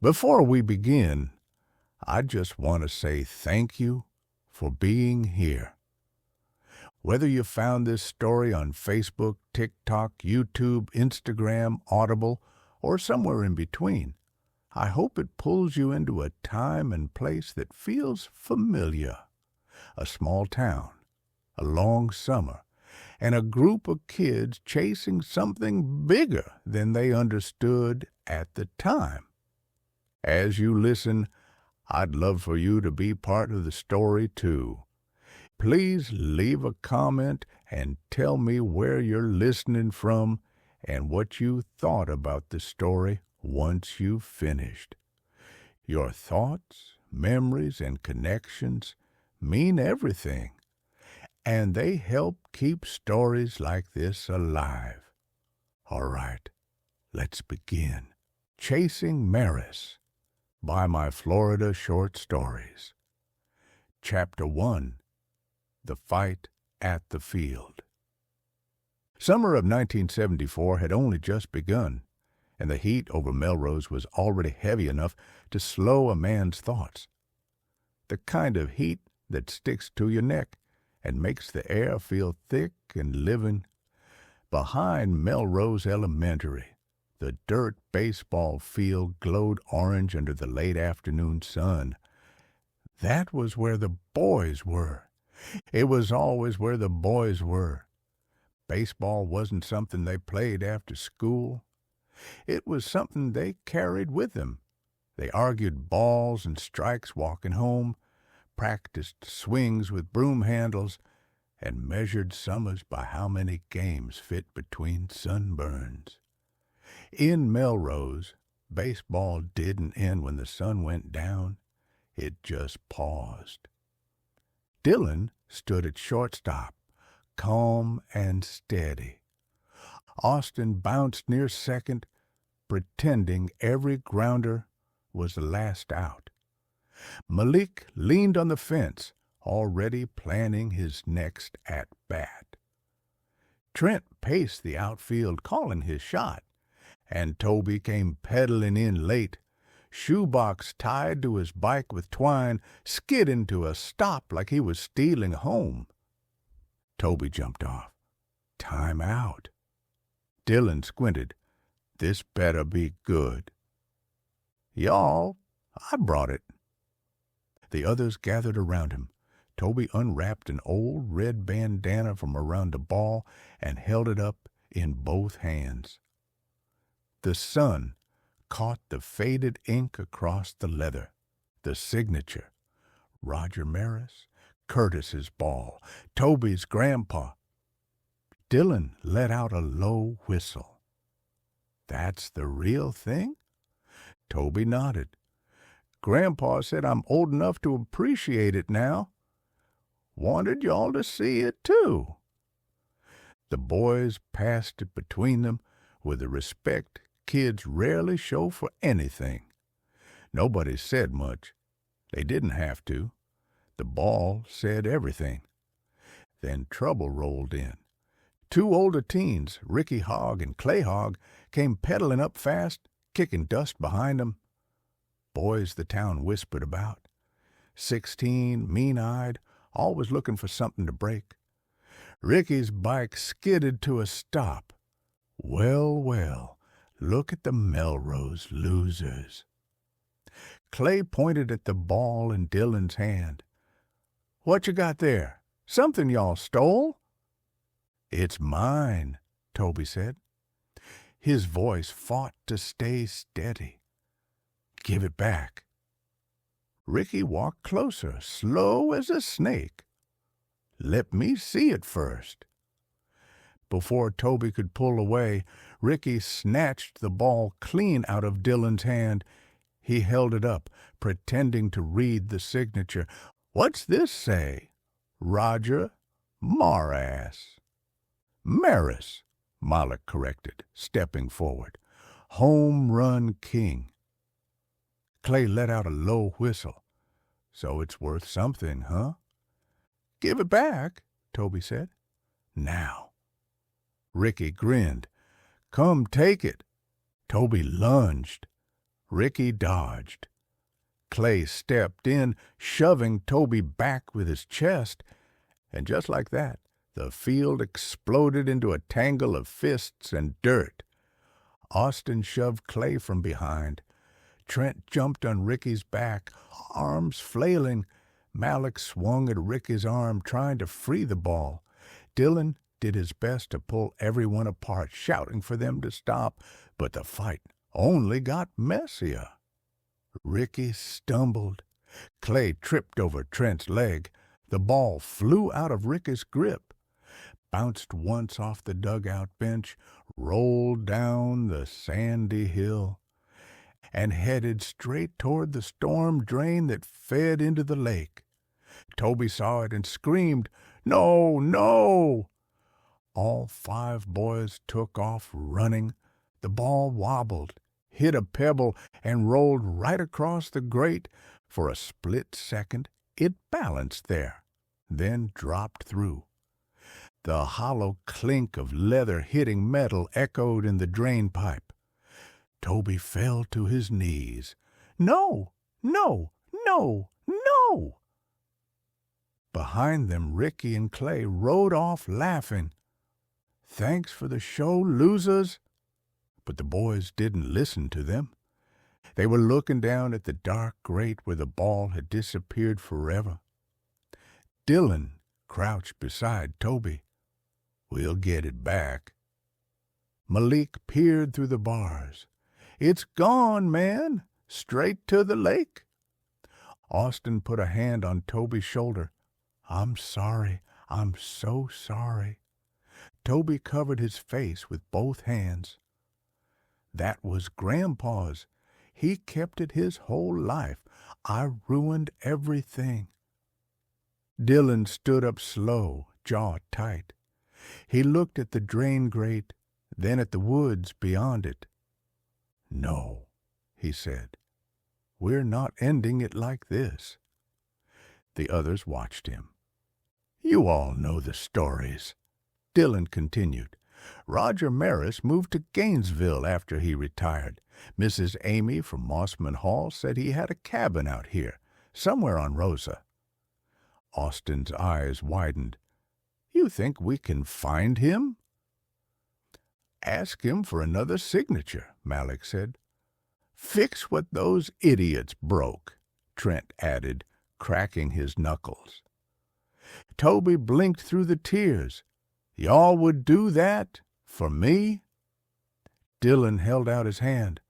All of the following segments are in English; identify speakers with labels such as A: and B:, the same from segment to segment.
A: Before we begin, I just want to say thank you for being here. Whether you found this story on Facebook, TikTok, YouTube, Instagram, Audible, or somewhere in between, I hope it pulls you into a time and place that feels familiar. A small town, a long summer, and a group of kids chasing something bigger than they understood at the time. As you listen, I'd love for you to be part of the story too. Please leave a comment and tell me where you're listening from and what you thought about the story once you've finished. Your thoughts, memories, and connections mean everything, and they help keep stories like this alive. All right, let's begin. Chasing Melrose by My Florida Short Stories. Chapter 1. The Fight at the Field. Summer of 1974 had only just begun, and the heat over Melrose was already heavy enough to slow a man's thoughts. The kind of heat that sticks to your neck and makes the air feel thick and living. Behind Melrose Elementary, the dirt baseball field glowed orange under the late afternoon sun. That was where the boys were. It was always where the boys were. Baseball wasn't something they played after school. It was something they carried with them. They argued balls and strikes walking home, practiced swings with broom handles, and measured summers by how many games fit between sunburns. In Melrose, baseball didn't end when the sun went down. It just paused. Dylan stood at shortstop, calm and steady. Austin bounced near second, pretending every grounder was the last out. Malik leaned on the fence, already planning his next at-bat. Trent paced the outfield, calling his shot, and Toby came pedaling in late, shoebox tied to his bike with twine, skidding to a stop like he was stealing home. Toby jumped off. Time out. Dylan squinted. This better be good. Y'all, I brought it. The others gathered around him. Toby unwrapped an old red bandana from around the ball and held it up in both hands. The sun caught the faded ink across the leather. The signature. Roger Melrose, Curtis's ball, Toby's grandpa. Dylan let out a low whistle. That's the real thing? Toby nodded. Grandpa said I'm old enough to appreciate it now. Wanted y'all to see it, too. The boys passed it between them with the respect kids rarely show for anything. Nobody said much. They didn't have to. The ball said everything. Then trouble rolled in. Two older teens, Ricky Hogg and Clay Hogg, came pedaling up fast, kicking dust behind them. Boys the town whispered about. 16, mean-eyed, always looking for something to break. Ricky's bike skidded to a stop. Well, look at the Melrose losers. Clay pointed at the ball in Dylan's hand. What you got there? Something y'all stole? It's mine, Toby said. His voice fought to stay steady. Give it back. Ricky walked closer, slow as a snake. Let me see it first. Before Toby could pull away, Ricky snatched the ball clean out of Dylan's hand. He held it up, pretending to read the signature. What's this say? Roger Melrose. Melrose, Malik corrected, stepping forward. Home run king. Clay let out a low whistle. So it's worth something, huh? Give it back, Toby said. Now. Ricky grinned. Come take it. Toby lunged. Ricky dodged. Clay stepped in, shoving Toby back with his chest, and just like that, the field exploded into a tangle of fists and dirt. Austin shoved Clay from behind. Trent jumped on Ricky's back, arms flailing. Malik swung at Ricky's arm, trying to free the ball. Dylan did his best to pull everyone apart, shouting for them to stop, but the fight only got messier. Ricky stumbled. Clay tripped over Trent's leg. The ball flew out of Ricky's grip, bounced once off the dugout bench, rolled down the sandy hill, and headed straight toward the storm drain that fed into the lake. Toby saw it and screamed, "No, no!" All 5 boys took off running. The ball wobbled, hit a pebble, and rolled right across the grate. For a split second, it balanced there, then dropped through. The hollow clink of leather hitting metal echoed in the drain pipe. Toby fell to his knees. "No, no, no, no!" Behind them, Ricky and Clay rode off laughing. "Thanks for the show, losers." But the boys didn't listen to them. They were looking down at the dark grate where the ball had disappeared forever. Dylan crouched beside Toby. "We'll get it back." Malik peered through the bars. "It's gone, man. Straight to the lake." Austin put a hand on Toby's shoulder. "I'm sorry. I'm so sorry." Toby covered his face with both hands. "That was Grandpa's. He kept it his whole life. I ruined everything." Dylan stood up slow, jaw tight. He looked at the drain grate, then at the woods beyond it. "No," he said. "We're not ending it like this." The others watched him. "You all know the stories." Dylan continued. "Roger Maris moved to Gainesville after he retired. Mrs. Amy from Mossman Hall said he had a cabin out here, somewhere on Rosa." Austin's eyes widened. "You think we can find him?" "Ask him for another signature," Malik said. "Fix what those idiots broke," Trent added, cracking his knuckles. Toby blinked through the tears. "Y'all would do that for me?" Dylan held out his hand.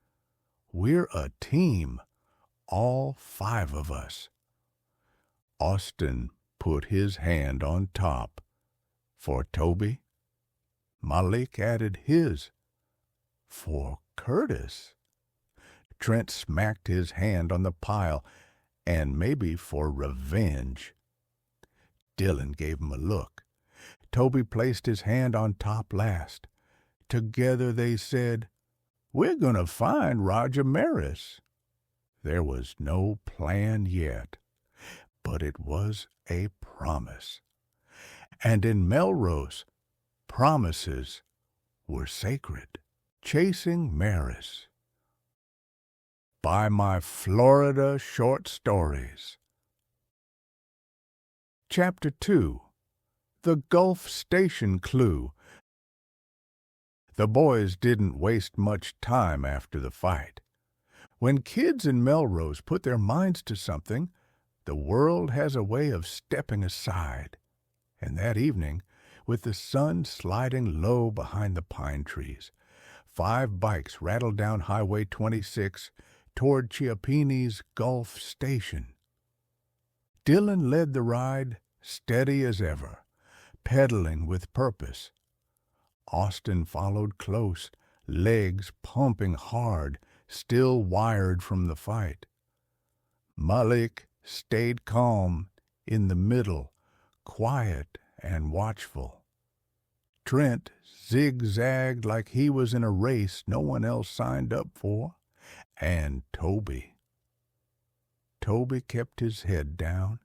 A: "We're a team, all 5 of us." Austin put his hand on top. "For Toby?" Malik added his. "For Curtis?" Trent smacked his hand on the pile. "And maybe for revenge." Dylan gave him a look. Toby placed his hand on top last. Together they said, "We're going to find Roger Maris." There was no plan yet, but it was a promise. And in Melrose, promises were sacred. Chasing Maris. By my Florida Short Stories. Chapter 2. The Gulf Station Clue. The boys didn't waste much time after the fight. When kids in Melrose put their minds to something, the world has a way of stepping aside. And that evening, with the sun sliding low behind the pine trees, 5 bikes rattled down Highway 26 toward Chiappini's Gulf Station. Dylan led the ride, steady as ever, pedaling with purpose. Austin followed close, legs pumping hard, still wired from the fight. Malik stayed calm, in the middle, quiet and watchful. Trent zigzagged like he was in a race no one else signed up for. And Toby. Toby kept his head down,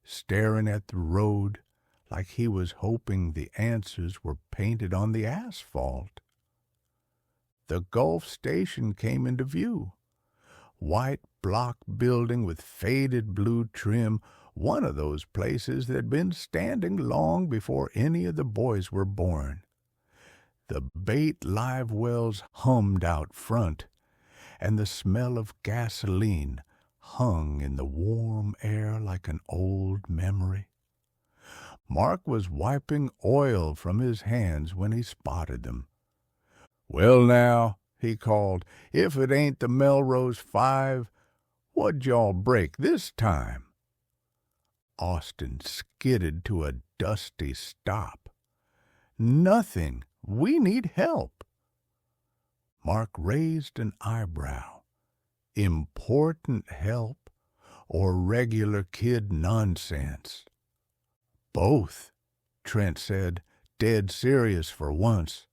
A: staring at the road like he was hoping the answers were painted on the asphalt. The Gulf Station came into view. white block building with faded blue trim, one of those places that had been standing long before any of the boys were born. The bait live wells hummed out front, and the smell of gasoline hung in the warm air like an old memory. Mark was wiping oil from his hands when he spotted them. "Well, now," he called, "if it ain't the Melrose 5, what'd y'all break this time?" Austin skidded to a dusty stop. "Nothing. We need help." Mark raised an eyebrow. Important help or regular kid nonsense? "Both," Trent said, dead serious for once.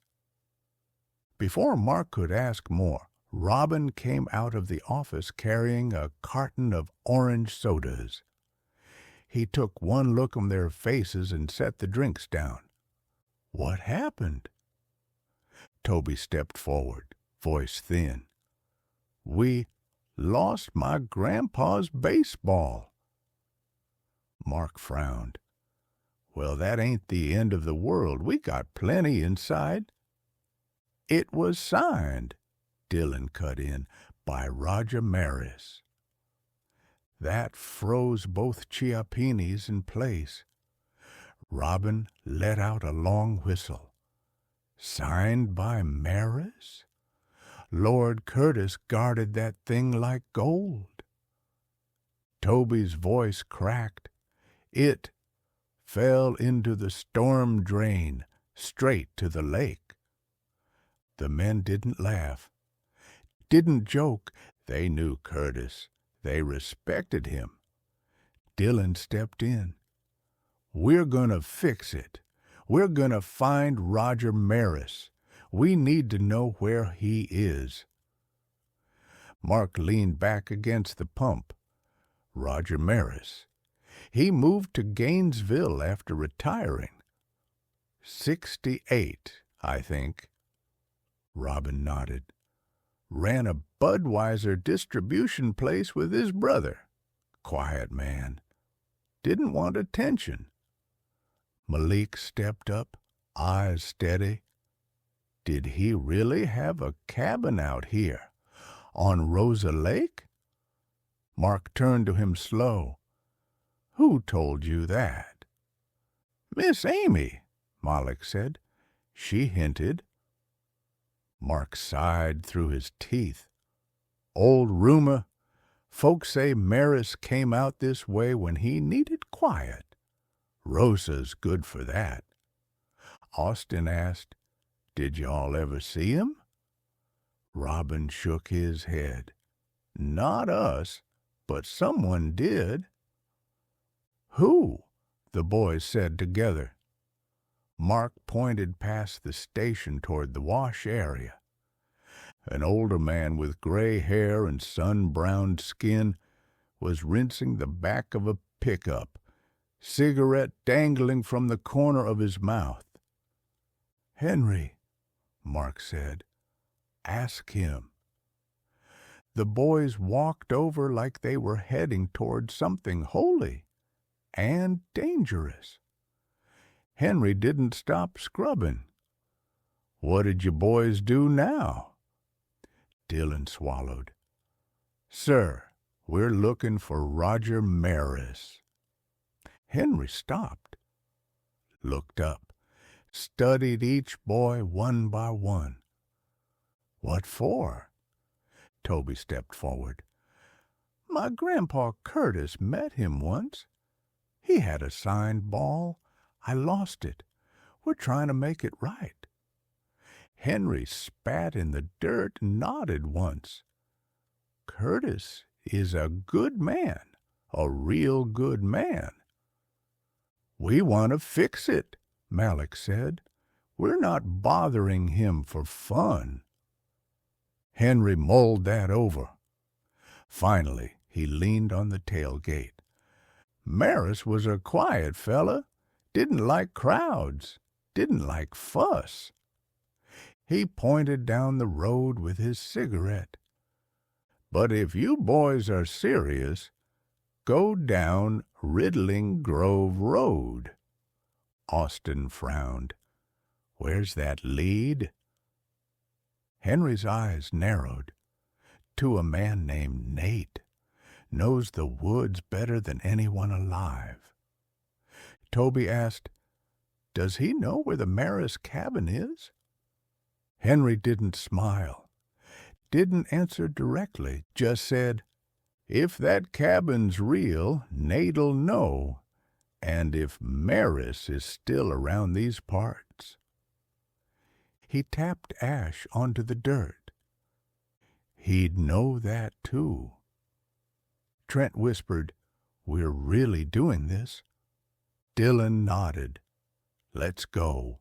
A: Before Mark could ask more, Robin came out of the office carrying a carton of orange sodas. He took one look on their faces and set the drinks down. "What happened?" Toby stepped forward, voice thin. "We lost my grandpa's baseball." Mark frowned. "Well, that ain't the end of the world. We got plenty inside." "It was signed," Dillon cut in, "by Roger Maris." That froze both Chiappinis in place. Robin let out a long whistle. "Signed by Maris?" Lord Curtis guarded that thing like gold. Toby's voice cracked. "It fell into the storm drain, straight to the lake." The men didn't laugh, didn't joke. They knew Curtis. They respected him. Dillon stepped in. "We're gonna fix it. We're gonna find Roger Maris. We need to know where he is." Mark leaned back against the pump. Roger Maris. He moved to Gainesville after retiring. 68, I think. Robin nodded. Ran a Budweiser distribution place with his brother. Quiet man. Didn't want attention. Malik stepped up, eyes steady. Did he really have a cabin out here, on Rosa Lake? Mark turned to him slow. "Who told you that?" "Miss Amy," Malik said. "She hinted." Mark sighed through his teeth. "Old rumor. Folks say Maris came out this way when he needed quiet. Rosa's good for that." Austin asked, "Did y'all ever see him?" Robin shook his head. "Not us, but someone did." "Who?" the boys said together. Mark pointed past the station toward the wash area. An older man with gray hair and sun-browned skin was rinsing the back of a pickup, cigarette dangling from the corner of his mouth. "Henry," Mark said, "ask him." The boys walked over like they were heading toward something holy and dangerous. Henry didn't stop scrubbing. "What did you boys do now?" Dillon swallowed. "Sir, we're looking for Roger Maris." Henry stopped, looked up, studied each boy one by one. "What for?" Toby stepped forward. "My grandpa Curtis met him once. He had a signed ball. I lost it. We're trying to make it right." Henry spat in the dirt and nodded once. "Curtis is a good man, a real good man." "We want to fix it," Malik said. "We're not bothering him for fun." Henry mulled that over. Finally, he leaned on the tailgate. "Maris was a quiet fella. Didn't like crowds. Didn't like fuss." He pointed down the road with his cigarette. But if you boys are serious, go down Riddling Grove Road." Austin frowned. "Where's that lead?" Henry's eyes narrowed. "To a man named Nate. Knows the woods better than anyone alive." Toby asked, "Does he know where the Melrose cabin is?" Henry didn't smile, didn't answer directly, just said, "If that cabin's real, Nate'll know, and if Melrose is still around these parts." He tapped ash onto the dirt. "He'd know that, too." Trent whispered, "We're really doing this?" Dillon nodded. "Let's go."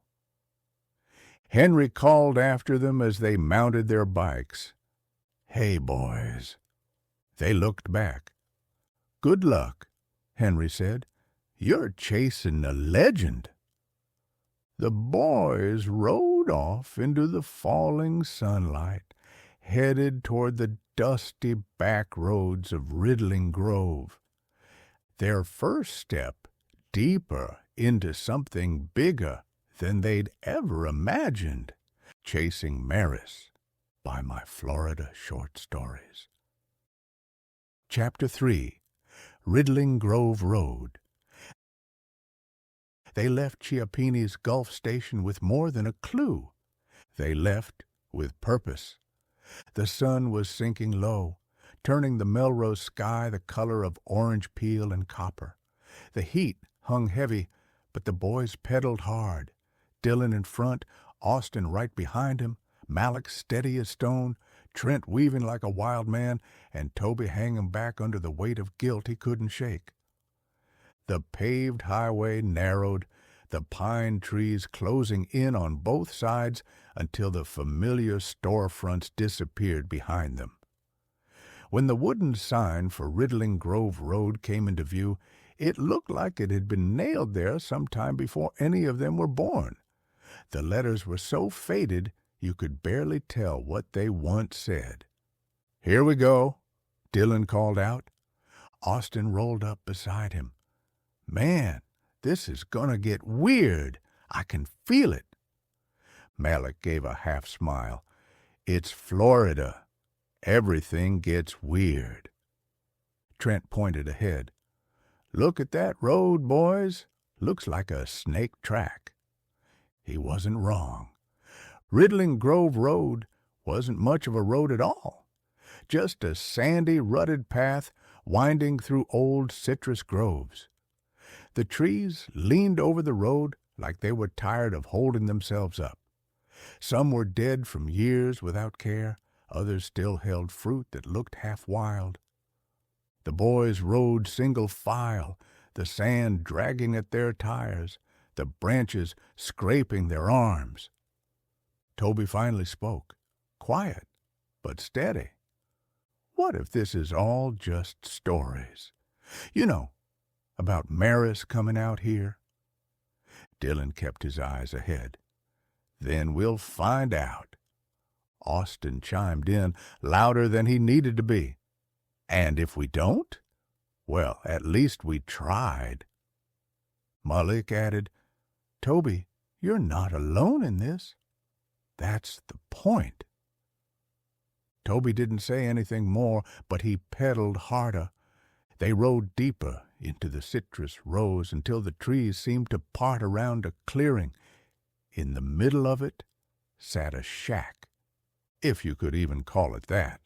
A: Henry called after them as they mounted their bikes. "Hey, boys." They looked back. "Good luck," Henry said. "You're chasing a legend." The boys rode off into the falling sunlight, headed toward the dusty back roads of Riddling Grove. Their first step deeper into something bigger than they'd ever imagined. Chasing Melrose by My Florida Short Stories. Chapter 3. Riddling Grove Road. They left Chiappini's Gulf Station with more than a clue. They left with purpose. The sun was sinking low, turning the Melrose sky the color of orange peel and copper. The heat hung heavy, but the boys pedaled hard. Dillon in front, Austin right behind him, Malik steady as stone, Trent weaving like a wild man, and Toby hanging back under the weight of guilt he couldn't shake. The paved highway narrowed, the pine trees closing in on both sides until the familiar storefronts disappeared behind them. When the wooden sign for Riddling Grove Road came into view, it looked like it had been nailed there some time before any of them were born. The letters were so faded you could barely tell what they once said. "Here we go," Dillon called out. Austin rolled up beside him. "Man, this is gonna get weird. I can feel it." Malik gave a half smile. "It's Florida. Everything gets weird." Trent pointed ahead. "Look at that road, boys. Looks like a snake track." He wasn't wrong. Riddling Grove Road wasn't much of a road at all. Just a sandy, rutted path winding through old citrus groves. The trees leaned over the road like they were tired of holding themselves up. Some were dead from years without care, others still held fruit that looked half wild. The boys rode single file, the sand dragging at their tires, the branches scraping their arms. Toby finally spoke, quiet but steady. "What if this is all just stories? You know, about Melrose coming out here?" Dillon kept his eyes ahead. "Then we'll find out." Austin chimed in, louder than he needed to be. "And if we don't? Well, at least we tried." Malik added, "Toby, you're not alone in this. That's the point." Toby didn't say anything more, but he pedaled harder. They rode deeper into the citrus rows until the trees seemed to part around a clearing. In the middle of it sat a shack, if you could even call it that.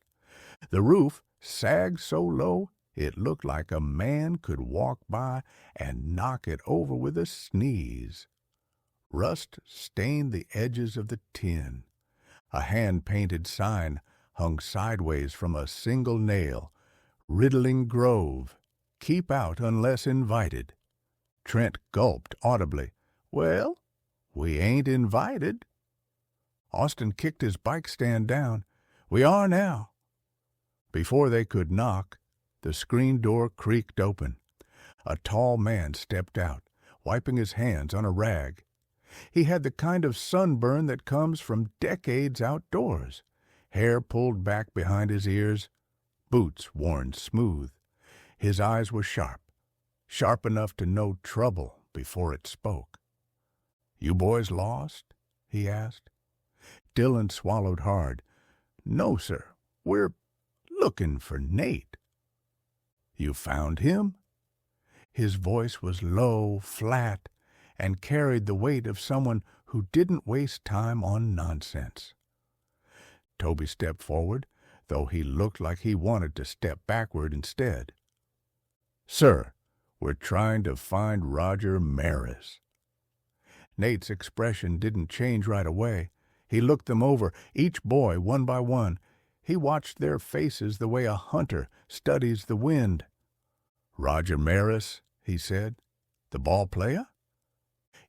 A: The roof sagged so low it looked like a man could walk by and knock it over with a sneeze. Rust stained the edges of the tin. A hand-painted sign hung sideways from a single nail. "Riddling Grove. Keep out unless invited." Trent gulped audibly. "Well, we ain't invited." Austin kicked his bike stand down. "We are now." Before they could knock, the screen door creaked open. A tall man stepped out, wiping his hands on a rag. He had the kind of sunburn that comes from decades outdoors, hair pulled back behind his ears. boots worn smooth. His eyes were sharp, sharp enough to know trouble before it spoke. "You boys lost?" he asked. Dylan swallowed hard. "No, sir. We're looking for Nate." "You found him?" His voice was low, flat, and carried the weight of someone who didn't waste time on nonsense. Toby stepped forward, though he looked like he wanted to step backward instead. "Sir, we're trying to find Roger Melrose." Nate's expression didn't change right away. He looked them over, each boy one by one. He watched their faces the way a hunter studies the wind. "Roger Melrose," he said. "The ball player?"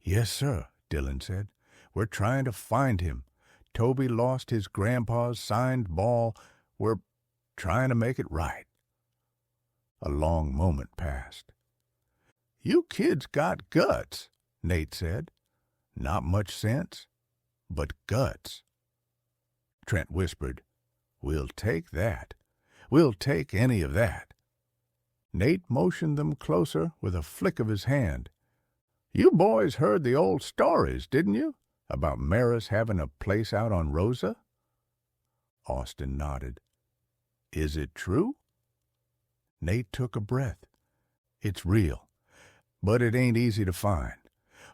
A: "Yes, sir," Dylan said. "We're trying to find him. Toby lost his grandpa's signed ball. We're trying to make it right." A long moment passed. "You kids got guts," Nate said. "Not much sense, but guts." Trent whispered, "We'll take that. We'll take any of that." Nate motioned them closer with a flick of his hand. "You boys heard the old stories, didn't you, about Melrose having a place out on Rosa?" Austin nodded. "Is it true?" Nate took a breath. "It's real, but it ain't easy to find.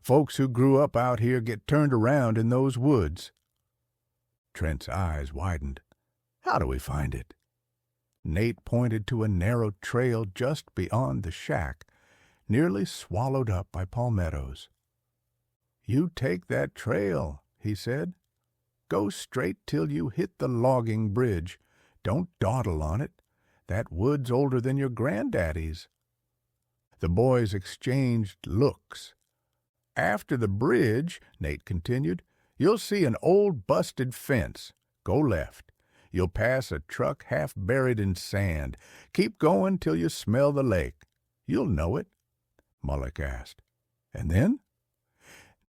A: Folks who grew up out here get turned around in those woods." Trent's eyes widened. "How do we find it?" Nate pointed to a narrow trail just beyond the shack, nearly swallowed up by palmettos. "You take that trail," he said. "Go straight till you hit the logging bridge. Don't dawdle on it. That wood's older than your granddaddy's." The boys exchanged looks. "After the bridge," Nate continued, "you'll see an old busted fence. Go left. You'll pass a truck half buried in sand. Keep going till you smell the lake. You'll know it." Mullick asked, "And then?"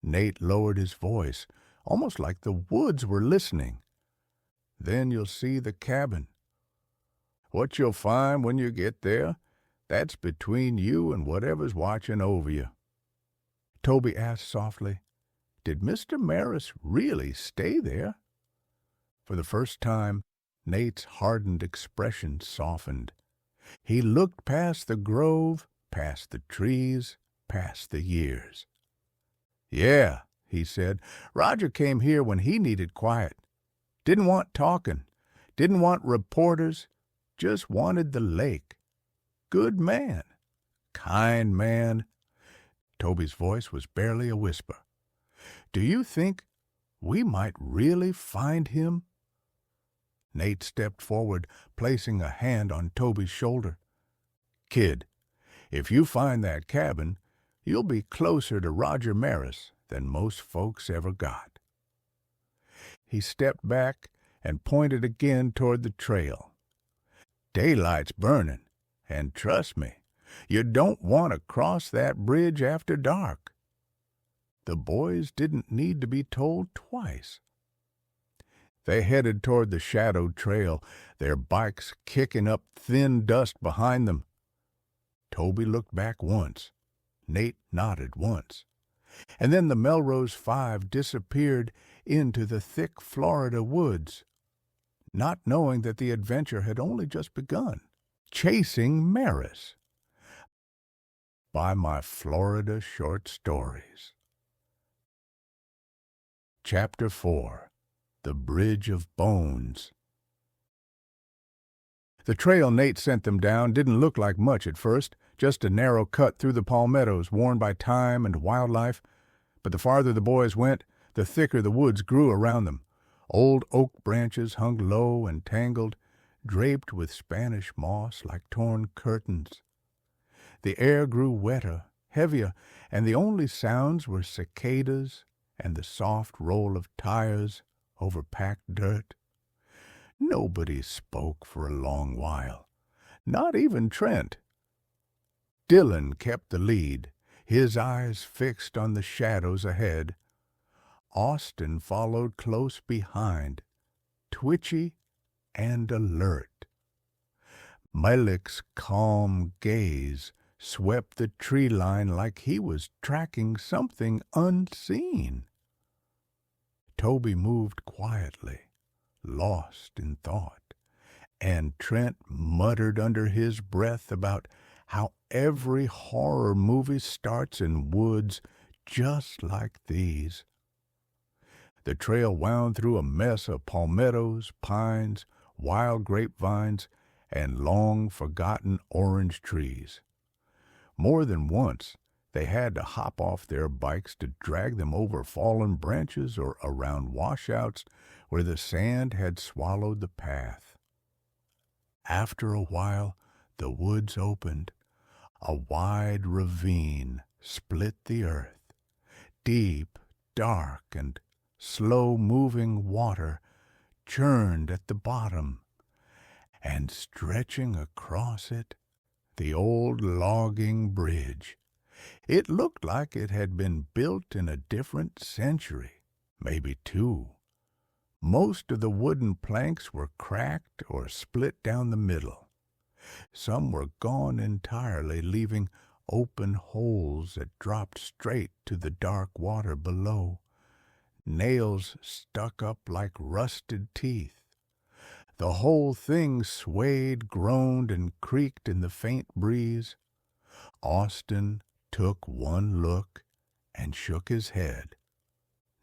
A: Nate lowered his voice, almost like the woods were listening. "Then you'll see the cabin. What you'll find when you get there, that's between you and whatever's watching over you." Toby asked softly, "Did Mr. Melrose really stay there?" For the first time, Nate's hardened expression softened. He looked past the grove, past the trees, past the years. "Yeah," he said, "Roger came here when he needed quiet. Didn't want talking, didn't want reporters, just wanted the lake. Good man, kind man." Toby's voice was barely a whisper. "Do you think we might really find him?" Nate stepped forward, placing a hand on Toby's shoulder. "Kid, if you find that cabin, you'll be closer to Roger Melrose than most folks ever got." He stepped back and pointed again toward the trail. "Daylight's burning, and trust me, you don't want to cross that bridge after dark." The boys didn't need to be told twice. They headed toward the shadowed trail, their bikes kicking up thin dust behind them. Toby looked back once. Nate nodded once. And then the Melrose Five disappeared into the thick Florida woods, not knowing that the adventure had only just begun. Chasing Melrose by my Florida Short Stories. Chapter 4. The Bridge of Bones. The trail Nate sent them down didn't look like much at first, just a narrow cut through the palmettos worn by time and wildlife. But the farther the boys went, the thicker the woods grew around them. Old oak branches hung low and tangled, draped with Spanish moss like torn curtains. The air grew wetter, heavier, and the only sounds were cicadas and the soft roll of tires over packed dirt. Nobody spoke for a long while, not even Trent. Dylan kept the lead, his eyes fixed on the shadows ahead. Austin followed close behind, twitchy and alert. Malik's calm gaze swept the tree line like he was tracking something unseen. Toby moved quietly, lost in thought, and Trent muttered under his breath about how every horror movie starts in woods just like these. The trail wound through a mess of palmettos, pines, wild grapevines, and long-forgotten orange trees. More than once, they had to hop off their bikes to drag them over fallen branches or around washouts where the sand had swallowed the path. After a while, the woods opened. A wide ravine split the earth. Deep, dark, and slow-moving water churned at the bottom, and stretching across it, the old logging bridge. It looked like it had been built in a different century, maybe two. Most of the wooden planks were cracked or split down the middle. Some were gone entirely, leaving open holes that dropped straight to the dark water below. Nails stuck up like rusted teeth. The whole thing swayed, groaned, and creaked in the faint breeze. Austin took one look and shook his head.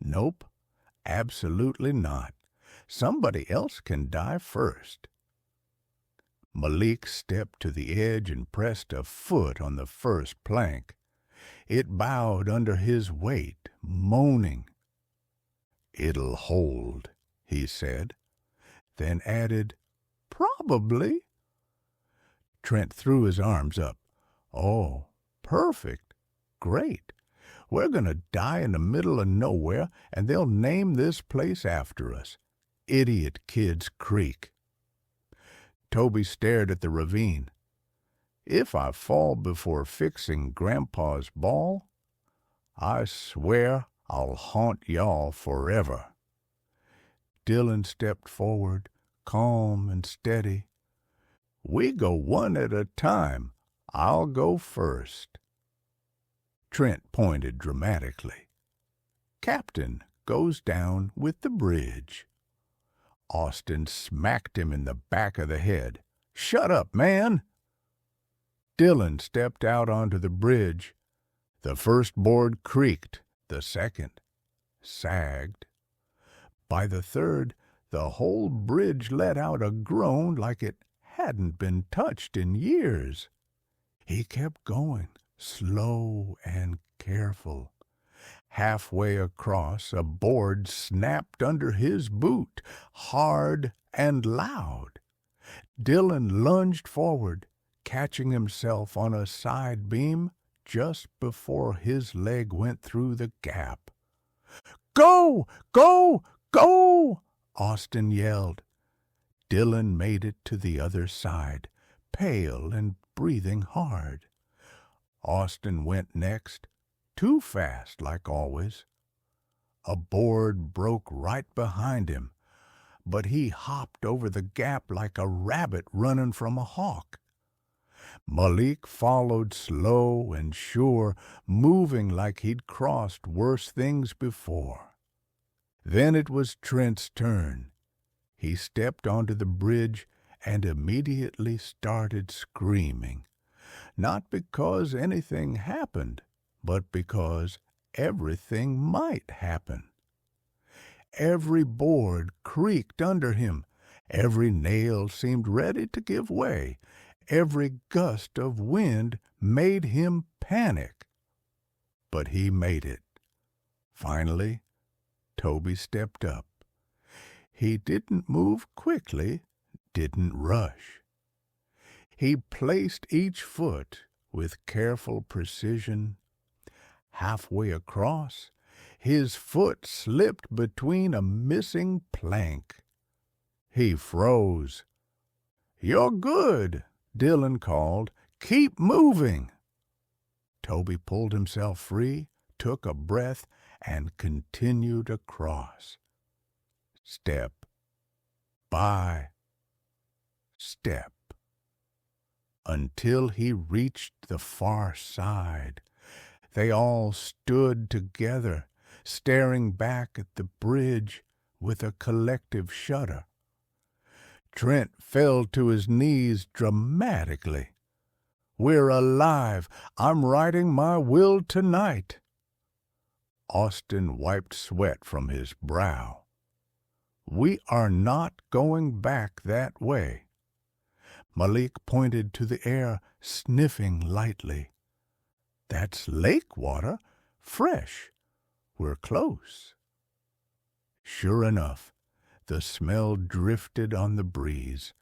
A: Nope, absolutely not. Somebody else can die first. Malik stepped to the edge and pressed a foot on the first plank. It bowed under his weight, moaning. "It'll hold," he said, then added, "Probably." Trent threw his arms up. "Oh, perfect. Great. We're going to die in the middle of nowhere, and they'll name this place after us. Idiot Kids Creek." Toby stared at the ravine. "If I fall before fixing Grandpa's ball, I swear I'll haunt y'all forever." Dylan stepped forward, calm and steady. "We go one at a time. I'll go first." Trent pointed dramatically. "Captain goes down with the bridge." Austin smacked him in the back of the head. "Shut up, man!" Dylan stepped out onto the bridge. The first board creaked, the second sagged. By the third, the whole bridge let out a groan like it hadn't been touched in years. He kept going, slow and careful. Halfway across, a board snapped under his boot, hard and loud. Dylan lunged forward, catching himself on a side beam just before his leg went through the gap. "Go! Go! Go!" Austin yelled. Dylan made it to the other side, pale and breathing hard. Austin went next, too fast like always. A board broke right behind him, but he hopped over the gap like a rabbit running from a hawk. Malik followed slow and sure, moving like he'd crossed worse things before. Then it was Trent's turn. He stepped onto the bridge and immediately started screaming, not because anything happened, but because everything might happen. Every board creaked under him. Every nail seemed ready to give way. Every gust of wind made him panic. But he made it. Finally, Toby stepped up. He didn't move quickly, didn't rush. He placed each foot with careful precision. Halfway across, his foot slipped between a missing plank. He froze. "You're good," Dylan called. "Keep moving." Toby pulled himself free, took a breath, and continued across. Step by step. until he reached the far side. They all stood together, staring back at the bridge with a collective shudder. Trent fell to his knees dramatically. "We're alive. I'm writing my will tonight." Austin wiped sweat from his brow. "We are not going back that way." Malik pointed to the air, sniffing lightly. "That's lake water, fresh. We're close." Sure enough, the smell drifted on the breeze.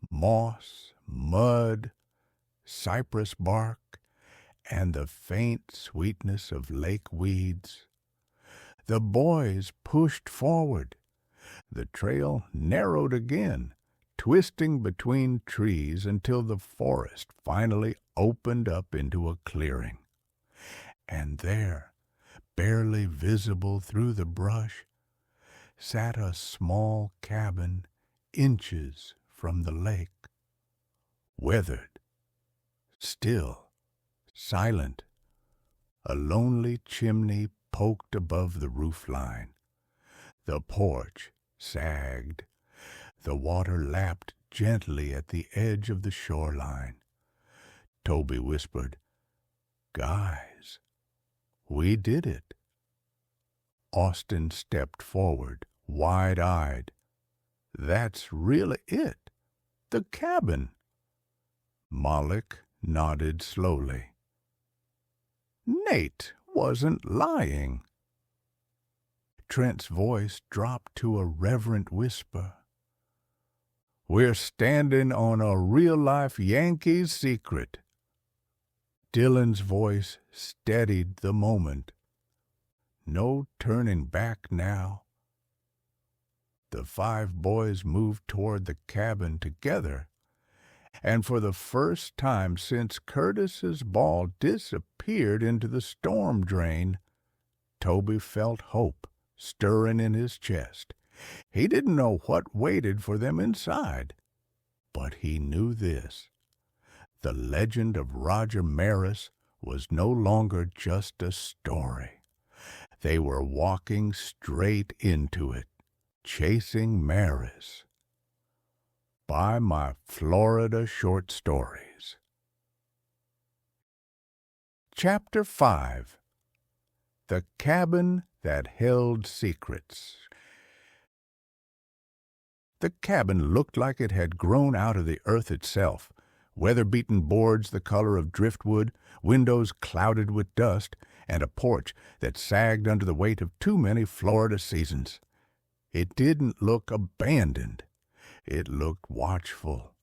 A: Moss, mud, cypress bark, and the faint sweetness of lake weeds. The boys pushed forward. The trail narrowed again, twisting between trees until the forest finally opened up into a clearing. And there, barely visible through the brush, sat a small cabin inches from the lake. Weathered, still, silent, a lonely chimney poked above the roof line. The porch sagged. The water lapped gently at the edge of the shoreline. Toby whispered, "Guys, we did it." Austin stepped forward, wide-eyed. "That's really it. The cabin." Malik nodded slowly. Nate wasn't lying. Trent's voice dropped to a reverent whisper. "We're standing on a real-life Yankees secret." Dylan's voice steadied the moment. No turning back now. The 5 boys moved toward the cabin together, and for the first time since Curtis's ball disappeared into the storm drain, Toby felt hope stirring in his chest. He didn't know what waited for them inside, but he knew this. The legend of Roger Maris was no longer just a story. They were walking straight into it, chasing Maris. By my Florida Short Stories. Chapter 5. The Cabin That Held Secrets. The cabin looked like it had grown out of the earth itself. Weather-beaten boards the color of driftwood, windows clouded with dust, and a porch that sagged under the weight of too many Florida seasons. It didn't look abandoned. It looked watchful.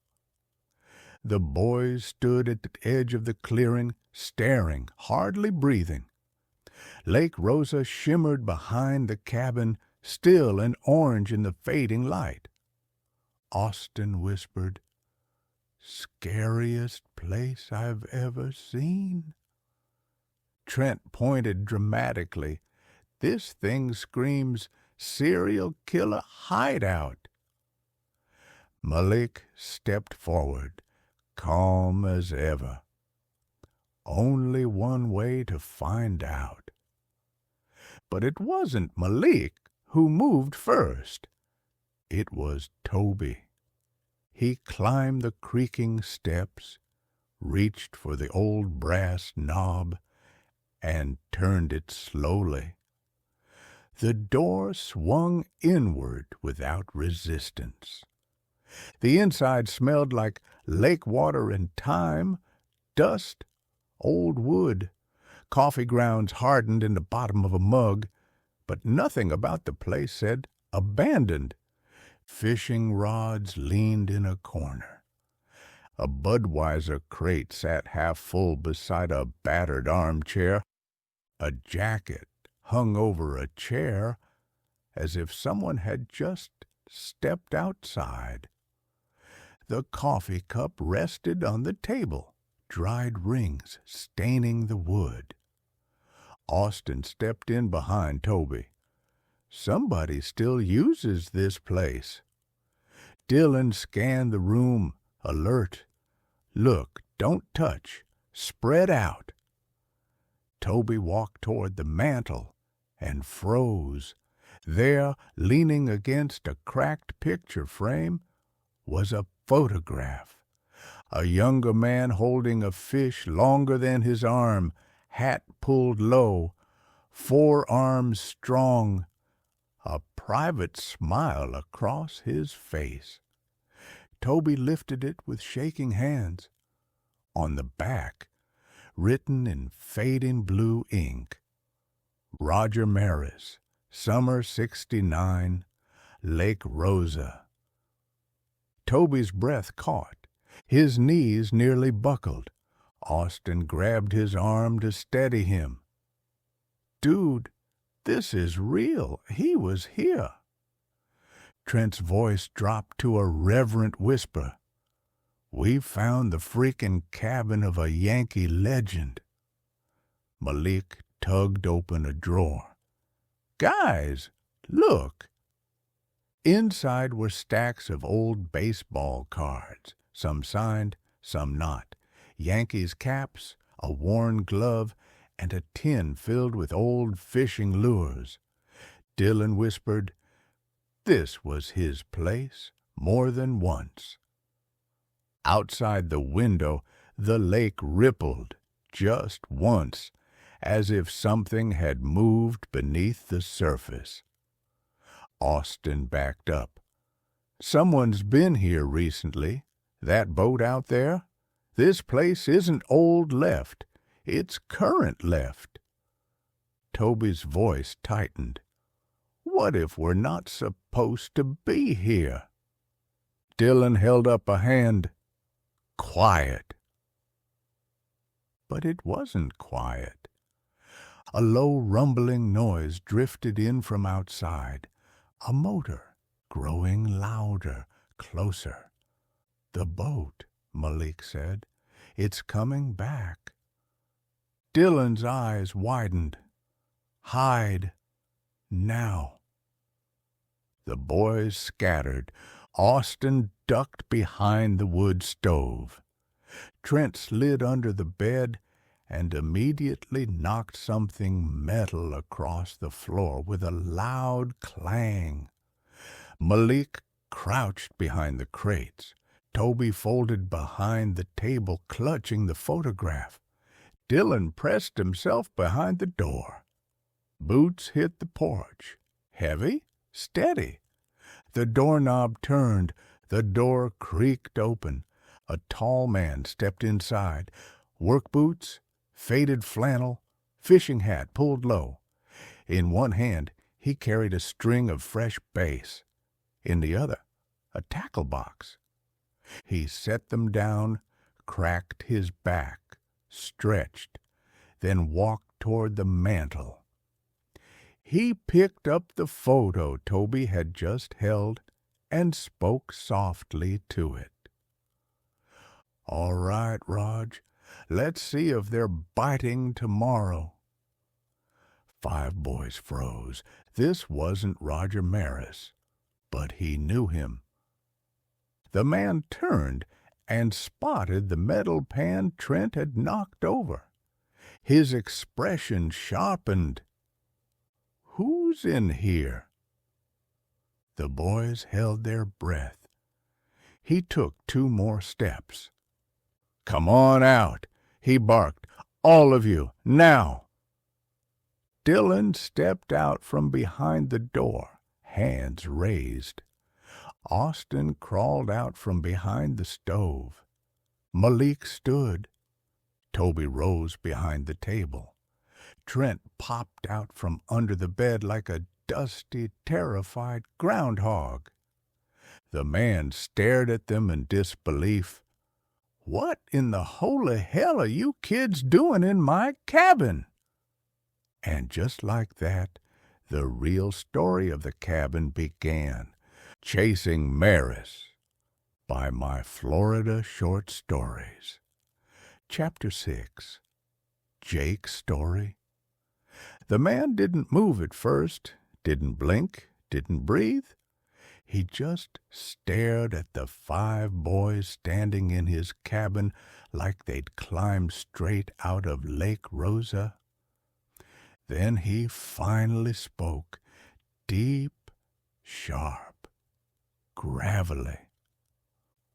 A: The boys stood at the edge of the clearing, staring, hardly breathing. Lake Rosa shimmered behind the cabin, still and orange in the fading light. Austin whispered, "Scariest place I've ever seen." Trent pointed dramatically. "This thing screams serial killer hideout." Malik stepped forward, calm as ever. Only one way to find out. But it wasn't Malik who moved first. It was Toby. He climbed the creaking steps, reached for the old brass knob, and turned it slowly. The door swung inward without resistance. The inside smelled like lake water and thyme, dust, old wood, coffee grounds hardened in the bottom of a mug, but nothing about the place said abandoned. Fishing rods leaned in a corner. A Budweiser crate sat half full beside a battered armchair. A jacket hung over a chair, as if someone had just stepped outside. The coffee cup rested on the table, dried rings staining the wood. Austin stepped in behind Toby. Somebody still uses this place. Dylan scanned the room, alert. Look, Don't touch. Spread out." Toby walked toward the mantel and froze. There, leaning against a cracked picture frame, was a photograph. A younger man holding a fish longer than his arm, hat pulled low, forearms strong, a private smile across his face. Toby lifted it with shaking hands. On the back, written in fading blue ink, "Roger Maris, Summer '69, Lake Rosa." Toby's breath caught. His knees nearly buckled. Austin grabbed his arm to steady him. "Dude, this is real. He was here." Trent's voice dropped to a reverent whisper. "We found the freaking cabin of a Yankee legend." Malik tugged open a drawer. "Guys, look!" Inside were stacks of old baseball cards, some signed, some not, Yankees caps, a worn glove, and a tin filled with old fishing lures. Dylan whispered, this was his place more than once. Outside the window, the lake rippled just once, as if something had moved beneath the surface. Austin backed up. "Someone's been here recently. That boat out there? This place isn't old left. It's current left." Toby's voice tightened. "What if we're not supposed to be here?" Dylan held up a hand. "Quiet." But it wasn't quiet. A low rumbling noise drifted in from outside. A motor, growing louder, closer. "The boat," Malik said. "It's coming back." Dylan's eyes widened. "Hide. Now." The boys scattered. Austin ducked behind the wood stove. Trent slid under the bed and immediately knocked something metal across the floor with a loud clang. Malik crouched behind the crates. Toby folded behind the table, clutching the photograph. Dylan pressed himself behind the door. Boots hit the porch. Heavy, steady. The doorknob turned. The door creaked open. A tall man stepped inside. Work boots, faded flannel, fishing hat pulled low. In one hand, he carried a string of fresh base. In the other, a tackle box. He set them down, cracked his back, stretched, then walked toward the mantel. He picked up the photo Toby had just held and spoke softly to it. "All right, Rog, let's see if they're biting tomorrow." 5 boys froze. This wasn't Roger Maris, but he knew him. The man turned and spotted the metal pan Trent had knocked over. His expression sharpened. "Who's in here?" The boys held their breath. He took 2 more steps. "Come on out," he barked. "All of you, now." Dylan stepped out from behind the door, hands raised. Austin crawled out from behind the stove. Malik stood. Toby rose behind the table. Trent popped out from under the bed like a dusty, terrified groundhog. The man stared at them in disbelief. "What in the holy hell are you kids doing in my cabin?" And just like that, the real story of the cabin began. Chasing Maris by My Florida Short Stories. Chapter 6. Jake's Story. The man didn't move at first, didn't blink, didn't breathe. He just stared at the 5 boys standing in his cabin like they'd climbed straight out of Lake Rosa. Then he finally spoke, deep, sharp, gravelly.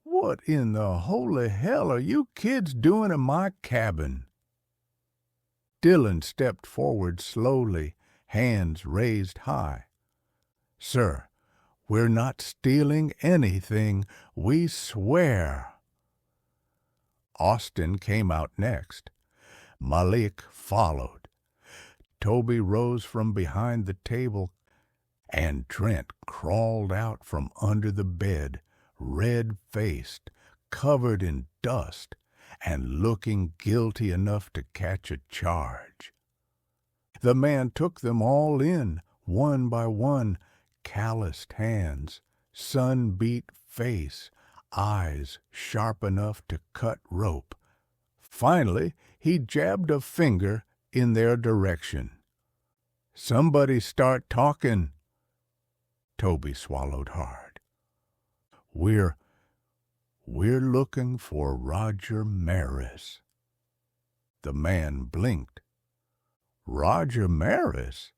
A: "What in the holy hell are you kids doing in my cabin?" Dylan stepped forward slowly, hands raised high. "Sir, we're not stealing anything, we swear." Austin came out next. Malik followed. Toby rose from behind the table, and Trent crawled out from under the bed, red-faced, covered in dust, and looking guilty enough to catch a charge. The man took them all in, one by one, calloused hands, sun-beat face, eyes sharp enough to cut rope. Finally, he jabbed a finger in their direction. "Somebody start talking." Toby swallowed hard. We're looking for Roger Maris." The man blinked. "Roger Maris?"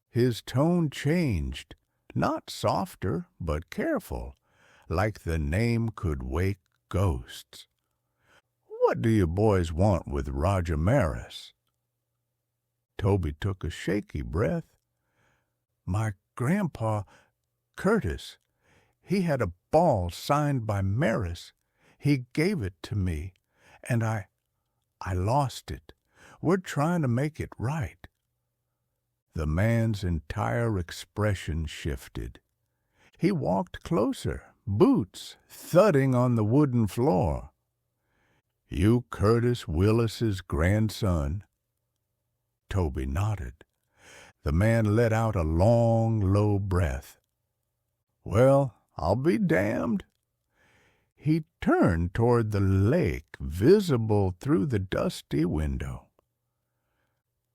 A: His tone changed, not softer, but careful, like the name could wake ghosts. "What do you boys want with Roger Maris?" Toby took a shaky breath. "My grandpa, Curtis, he had a ball signed by Maris. He gave it to me, and I lost it. We're trying to make it right." The man's entire expression shifted. He walked closer, boots thudding on the wooden floor. "You Curtis Willis's grandson?" Toby nodded. The man let out a long, low breath. "Well, I'll be damned." He turned toward the lake, visible through the dusty window.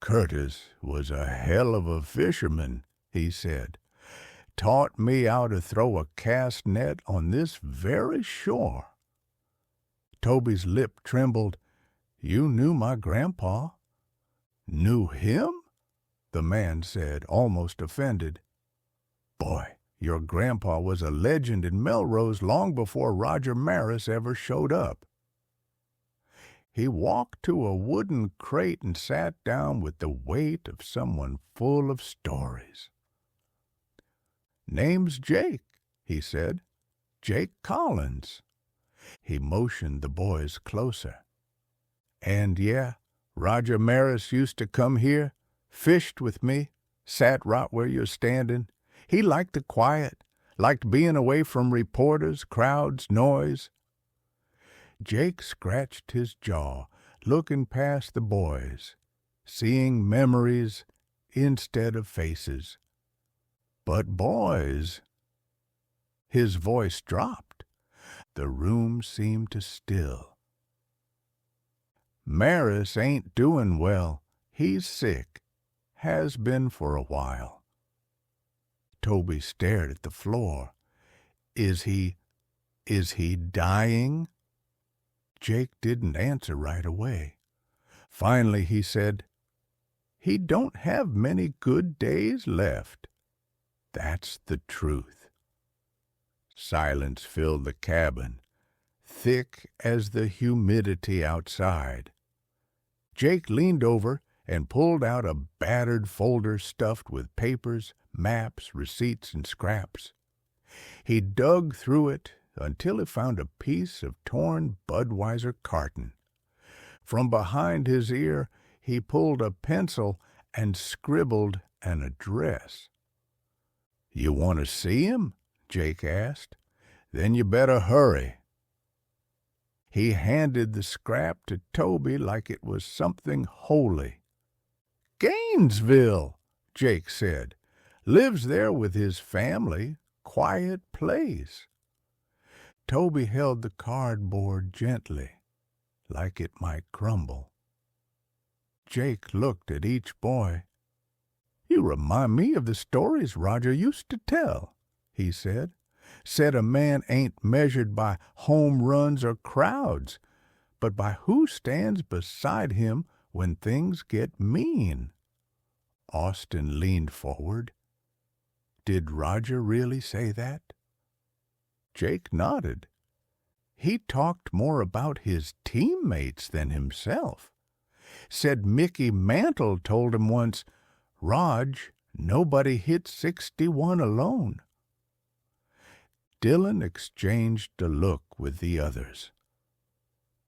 A: "Curtis was a hell of a fisherman," he said. "Taught me how to throw a cast net on this very shore." Toby's lip trembled. "You knew my grandpa?" "Knew him?" the man said, almost offended. "Boy, your grandpa was a legend in Melrose long before Roger Maris ever showed up." He walked to a wooden crate and sat down with the weight of someone full of stories. "Name's Jake," he said. "Jake Collins." He motioned the boys closer. "And yeah, Roger Maris used to come here, fished with me, sat right where you're standing. He liked the quiet, liked being away from reporters, crowds, noise." Jake scratched his jaw, looking past the boys, seeing memories instead of faces. "But boys—" His voice dropped. The room seemed to still. "Maris ain't doing well. He's sick. Has been for a while." Toby stared at the floor. Is he dying?" Jake didn't answer right away. Finally he said, "He don't have many good days left. That's the truth." Silence filled the cabin, thick as the humidity outside. Jake leaned over and pulled out a battered folder stuffed with papers, maps, receipts, and scraps. He dug through it until he found a piece of torn Budweiser carton. From behind his ear he pulled a pencil and scribbled an address. "You want to see him?" Jake asked. "Then you better hurry." He handed the scrap to Toby like it was something holy. "Gainesville," Jake said. "Lives there with his family. Quiet place." Toby held the cardboard gently, like it might crumble. Jake looked at each boy. "You remind me of the stories Roger used to tell," he said. Said a man ain't measured by home runs or crowds, but by who stands beside him when things get mean. Austin leaned forward. Did Roger really say that? Jake nodded. He talked more about his teammates than himself. Said Mickey Mantle told him once, "Rog, nobody hits 61 alone." Dylan exchanged a look with the others.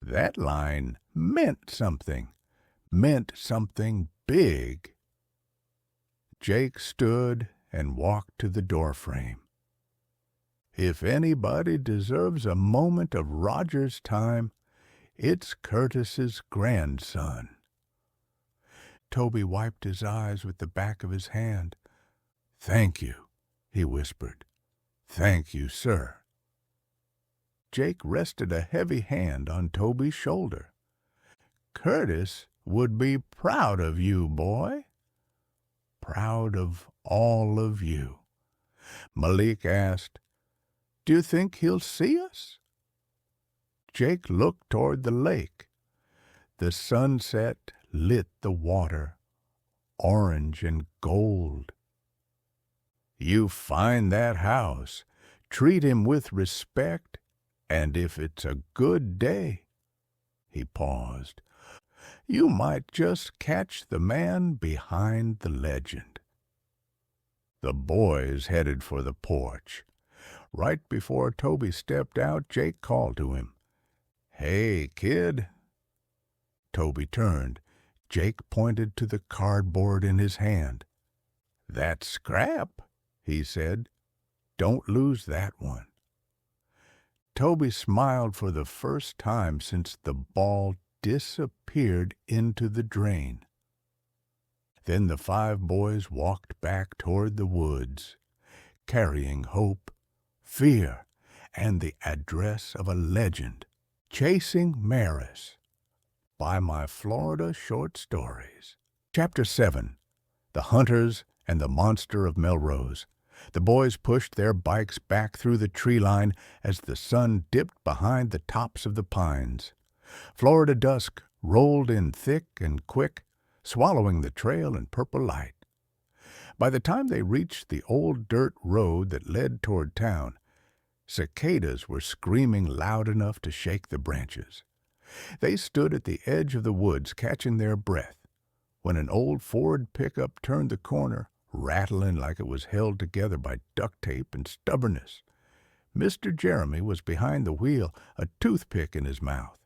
A: That line meant something big. Jake stood and walked to the doorframe. If anybody deserves a moment of Roger's time, it's Curtis's grandson. Toby wiped his eyes with the back of his hand. "Thank you," he whispered. "Thank you, sir." Jake rested a heavy hand on Toby's shoulder. "Curtis would be proud of you, boy. Proud of all of you." Malik asked, "Do you think he'll see us?" Jake looked toward the lake. The sunset lit the water, orange and gold. "You find that house, treat him with respect, and if it's a good day," he paused, "you might just catch the man behind the legend." The boys headed for the porch. Right before Toby stepped out, Jake called to him, "Hey, kid." Toby turned. Jake pointed to the cardboard in his hand. "That's scrap," he said. "Don't lose that one." Toby smiled for the first time since the ball disappeared into the drain. Then the 5 boys walked back toward the woods, carrying hope, fear, and the address of a legend, Chasing Maris, by My Florida Short Stories. Chapter 7. The Hunters and the Monster of Melrose. The boys pushed their bikes back through the tree line as the sun dipped behind the tops of the pines. Florida dusk rolled in thick and quick, swallowing the trail in purple light. By the time they reached the old dirt road that led toward town, cicadas were screaming loud enough to shake the branches. They stood at the edge of the woods catching their breath when an old Ford pickup turned the corner, rattling like it was held together by duct tape and stubbornness. Mr. Jeremy was behind the wheel, a toothpick in his mouth.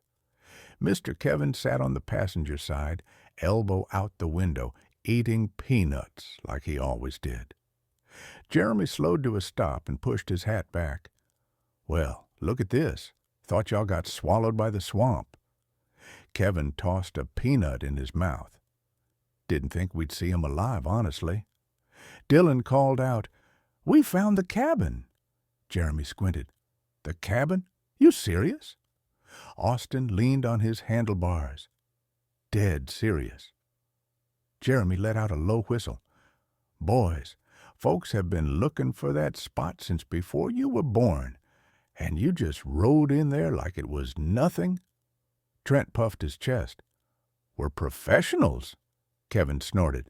A: Mr. Kevin sat on the passenger side, elbow out the window, eating peanuts like he always did. Jeremy slowed to a stop and pushed his hat back. "Well, look at this. Thought y'all got swallowed by the swamp." Kevin tossed a peanut in his mouth. "Didn't think we'd see him alive, honestly." Dylan called out, "We found the cabin." Jeremy squinted. "The cabin? You serious?" Austin leaned on his handlebars. Dead serious. Jeremy let out a low whistle. "Boys, folks have been looking for that spot since before you were born, and you just rode in there like it was nothing." Trent puffed his chest. "We're professionals," Kevin snorted.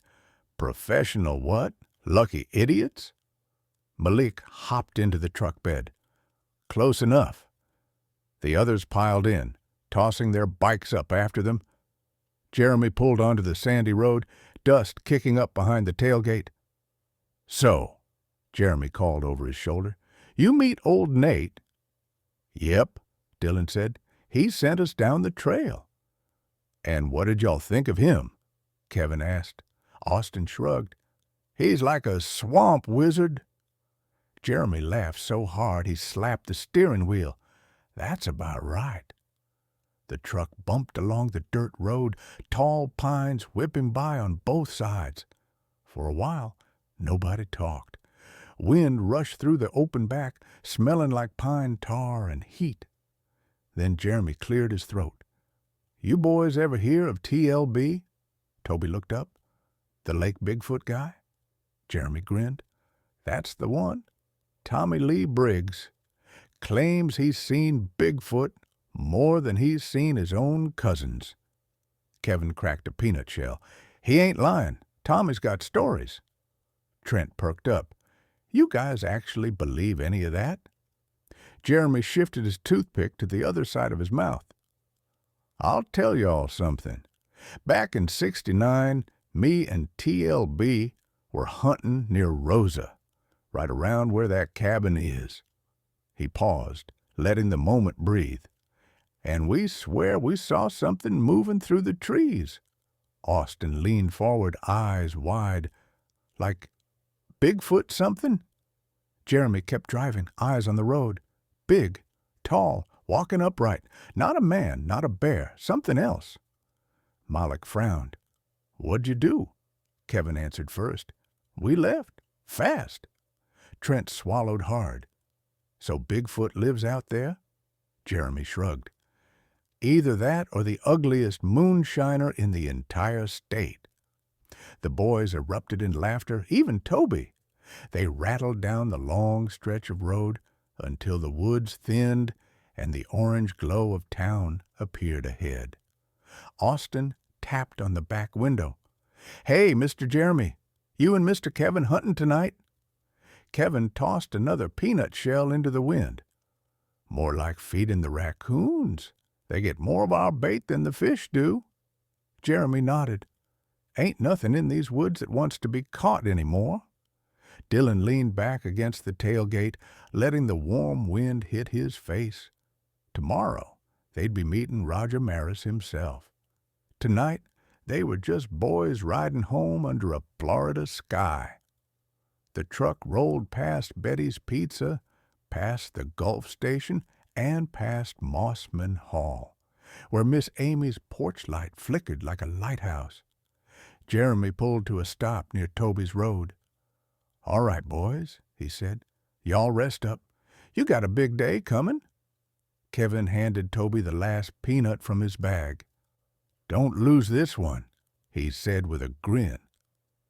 A: "Professional what? Lucky idiots?" Malik hopped into the truck bed. "Close enough." The others piled in, tossing their bikes up after them. Jeremy pulled onto the sandy road, dust kicking up behind the tailgate. "So," Jeremy called over his shoulder, "you meet old Nate?" "Yep," Dylan said. "He sent us down the trail." "And what did y'all think of him?" Kevin asked. Austin shrugged. "He's like a swamp wizard." Jeremy laughed so hard he slapped the steering wheel. "That's about right." The truck bumped along the dirt road, tall pines whipping by on both sides. For a while, nobody talked. Wind rushed through the open back, smelling like pine tar and heat. Then Jeremy cleared his throat. "You boys ever hear of TLB?" Toby looked up. "The Lake Bigfoot guy?" Jeremy grinned. "That's the one." Tommy Lee Briggs, claims he's seen Bigfoot more than he's seen his own cousins. Kevin cracked a peanut shell. He ain't lying. Tommy's got stories. Trent perked up. You guys actually believe any of that? Jeremy shifted his toothpick to the other side of his mouth. I'll tell y'all something. Back in '69, me and TLB were hunting near Rosa, right around where that cabin is. He paused, letting the moment breathe. And we swear we saw something moving through the trees. Austin leaned forward, eyes wide. Like Bigfoot something? Jeremy kept driving, eyes on the road. Big, tall, walking upright. Not a man, not a bear, something else. Malik frowned. What'd you do? Kevin answered first. We left. Fast. Trent swallowed hard. So Bigfoot lives out there? Jeremy shrugged. Either that or the ugliest moonshiner in the entire state. The boys erupted in laughter, even Toby. They rattled down the long stretch of road until the woods thinned and the orange glow of town appeared ahead. Austin tapped on the back window. Hey, Mr. Jeremy, you and Mr. Kevin hunting tonight? Kevin tossed another peanut shell into the wind. More like feeding the raccoons. They get more of our bait than the fish do. Jeremy nodded. Ain't nothing in these woods that wants to be caught any more. Dylan leaned back against the tailgate, letting the warm wind hit his face. Tomorrow, they'd be meeting Roger Maris himself. Tonight, they were just boys riding home under a Florida sky. The truck rolled past Betty's Pizza, past the Gulf Station, and past Mossman Hall, where Miss Amy's porch light flickered like a lighthouse. Jeremy pulled to a stop near Toby's road. All right, boys, he said. Y'all rest up. You got a big day coming. Kevin handed Toby the last peanut from his bag. Don't lose this one, he said with a grin.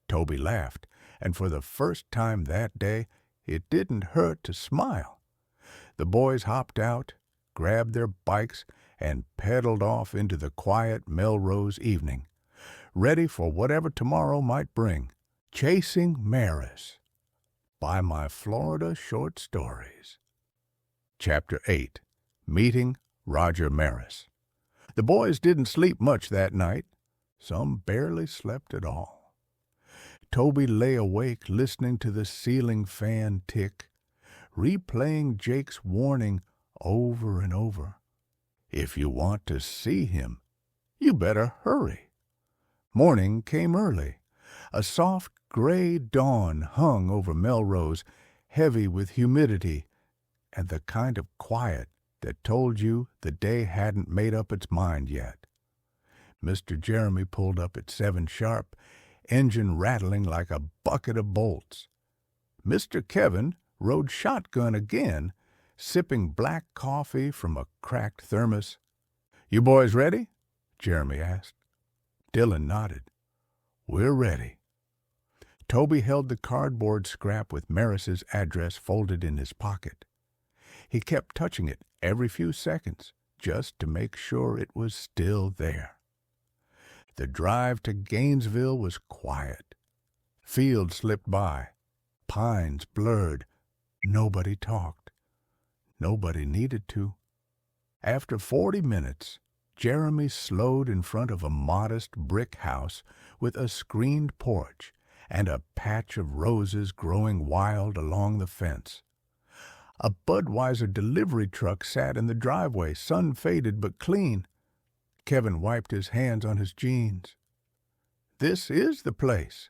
A: Toby laughed, and for the first time that day, it didn't hurt to smile. The boys hopped out, grabbed their bikes, and pedaled off into the quiet Melrose evening, ready for whatever tomorrow might bring. Chasing Maris by my Florida Short Stories. Chapter 8. Meeting Roger Maris. The boys didn't sleep much that night. Some barely slept at all. Toby lay awake listening to the ceiling fan tick, replaying Jake's warning over and over. If you want to see him, you better hurry. Morning came early. A soft gray dawn hung over Melrose, heavy with humidity and the kind of quiet that told you the day hadn't made up its mind yet. Mr. Jeremy pulled up at 7 sharp, engine rattling like a bucket of bolts. Mr. Kevin rode shotgun again, sipping black coffee from a cracked thermos. You boys ready? Jeremy asked. Dylan nodded. We're ready. Toby held the cardboard scrap with Maris's address folded in his pocket. He kept touching it every few seconds, just to make sure it was still there. The drive to Gainesville was quiet. Fields slipped by. Pines blurred. Nobody talked. Nobody needed to. After 40 minutes, Jeremy slowed in front of a modest brick house with a screened porch and a patch of roses growing wild along the fence. A Budweiser delivery truck sat in the driveway, sun-faded but clean. Kevin wiped his hands on his jeans. This is the place.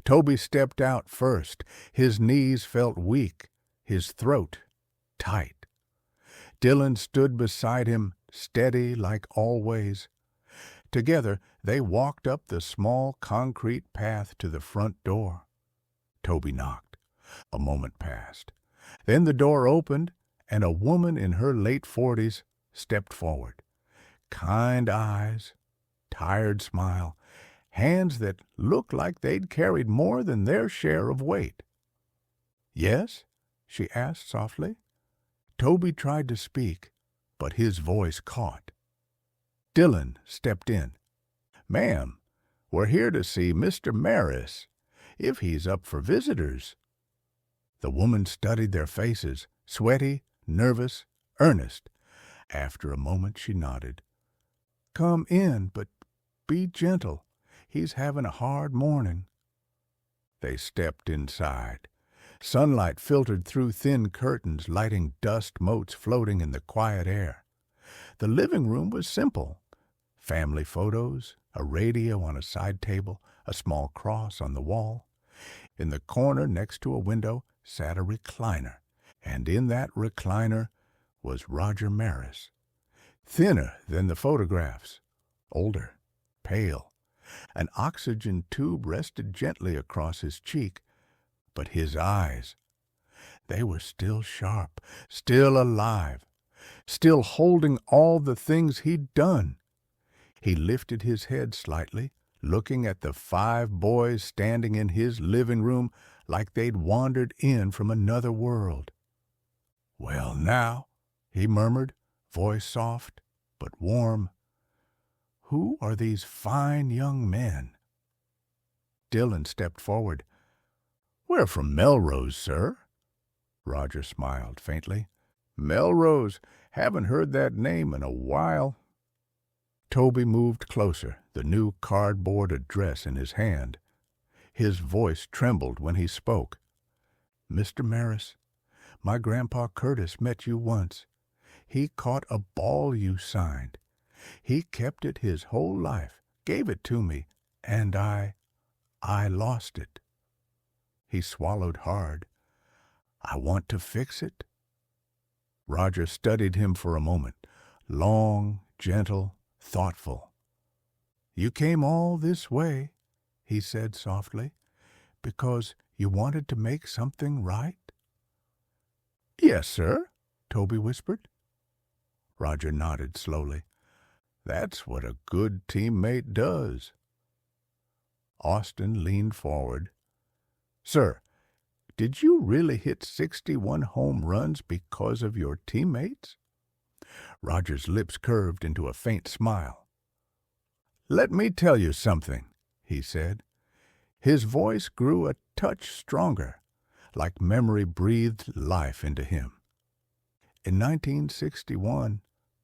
A: Toby stepped out first. His knees felt weak, his throat tight. Dylan stood beside him, steady like always. Together they walked up the small concrete path to the front door. Toby knocked. A moment passed. Then the door opened, and a woman in her late 40s stepped forward. Kind eyes, tired smile, hands that looked like they'd carried more than their share of weight. Yes? she asked softly. Toby tried to speak, but his voice caught. Dylan stepped in. "Ma'am, we're here to see Mr. Maris, if he's up for visitors." The woman studied their faces, sweaty, nervous, earnest. After a moment she nodded. "Come in, but be gentle. He's having a hard morning." They stepped inside. Sunlight filtered through thin curtains, lighting dust motes floating in the quiet air. The living room was simple. Family photos, a radio on a side table, a small cross on the wall. In the corner next to a window sat a recliner, and in that recliner was Roger Maris. Thinner than the photographs, older, pale. An oxygen tube rested gently across his cheek, but his eyes, they were still sharp, still alive, still holding all the things he'd done. He lifted his head slightly, looking at the 5 boys standing in his living room like they'd wandered in from another world. "Well, now," he murmured, voice soft but warm, "who are these fine young men?" Dylan stepped forward. "We're from Melrose, sir." Roger smiled faintly. "Melrose, haven't heard that name in a while." Toby moved closer, the new cardboard address in his hand. His voice trembled when he spoke. "Mr. Maris, my grandpa Curtis met you once. He caught a ball you signed. He kept it his whole life, gave it to me, and I lost it." He swallowed hard. "I want to fix it." Roger studied him for a moment, long, gentle, thoughtful. "You came all this way," he said softly, "because you wanted to make something right?" "Yes, sir," Toby whispered. Roger nodded slowly. "That's what a good teammate does." Austin leaned forward. "Sir, did you really hit 61 home runs because of your teammates?" Roger's lips curved into a faint smile. "Let me tell you something," he said. His voice grew a touch stronger, like memory breathed life into him. "In 1961,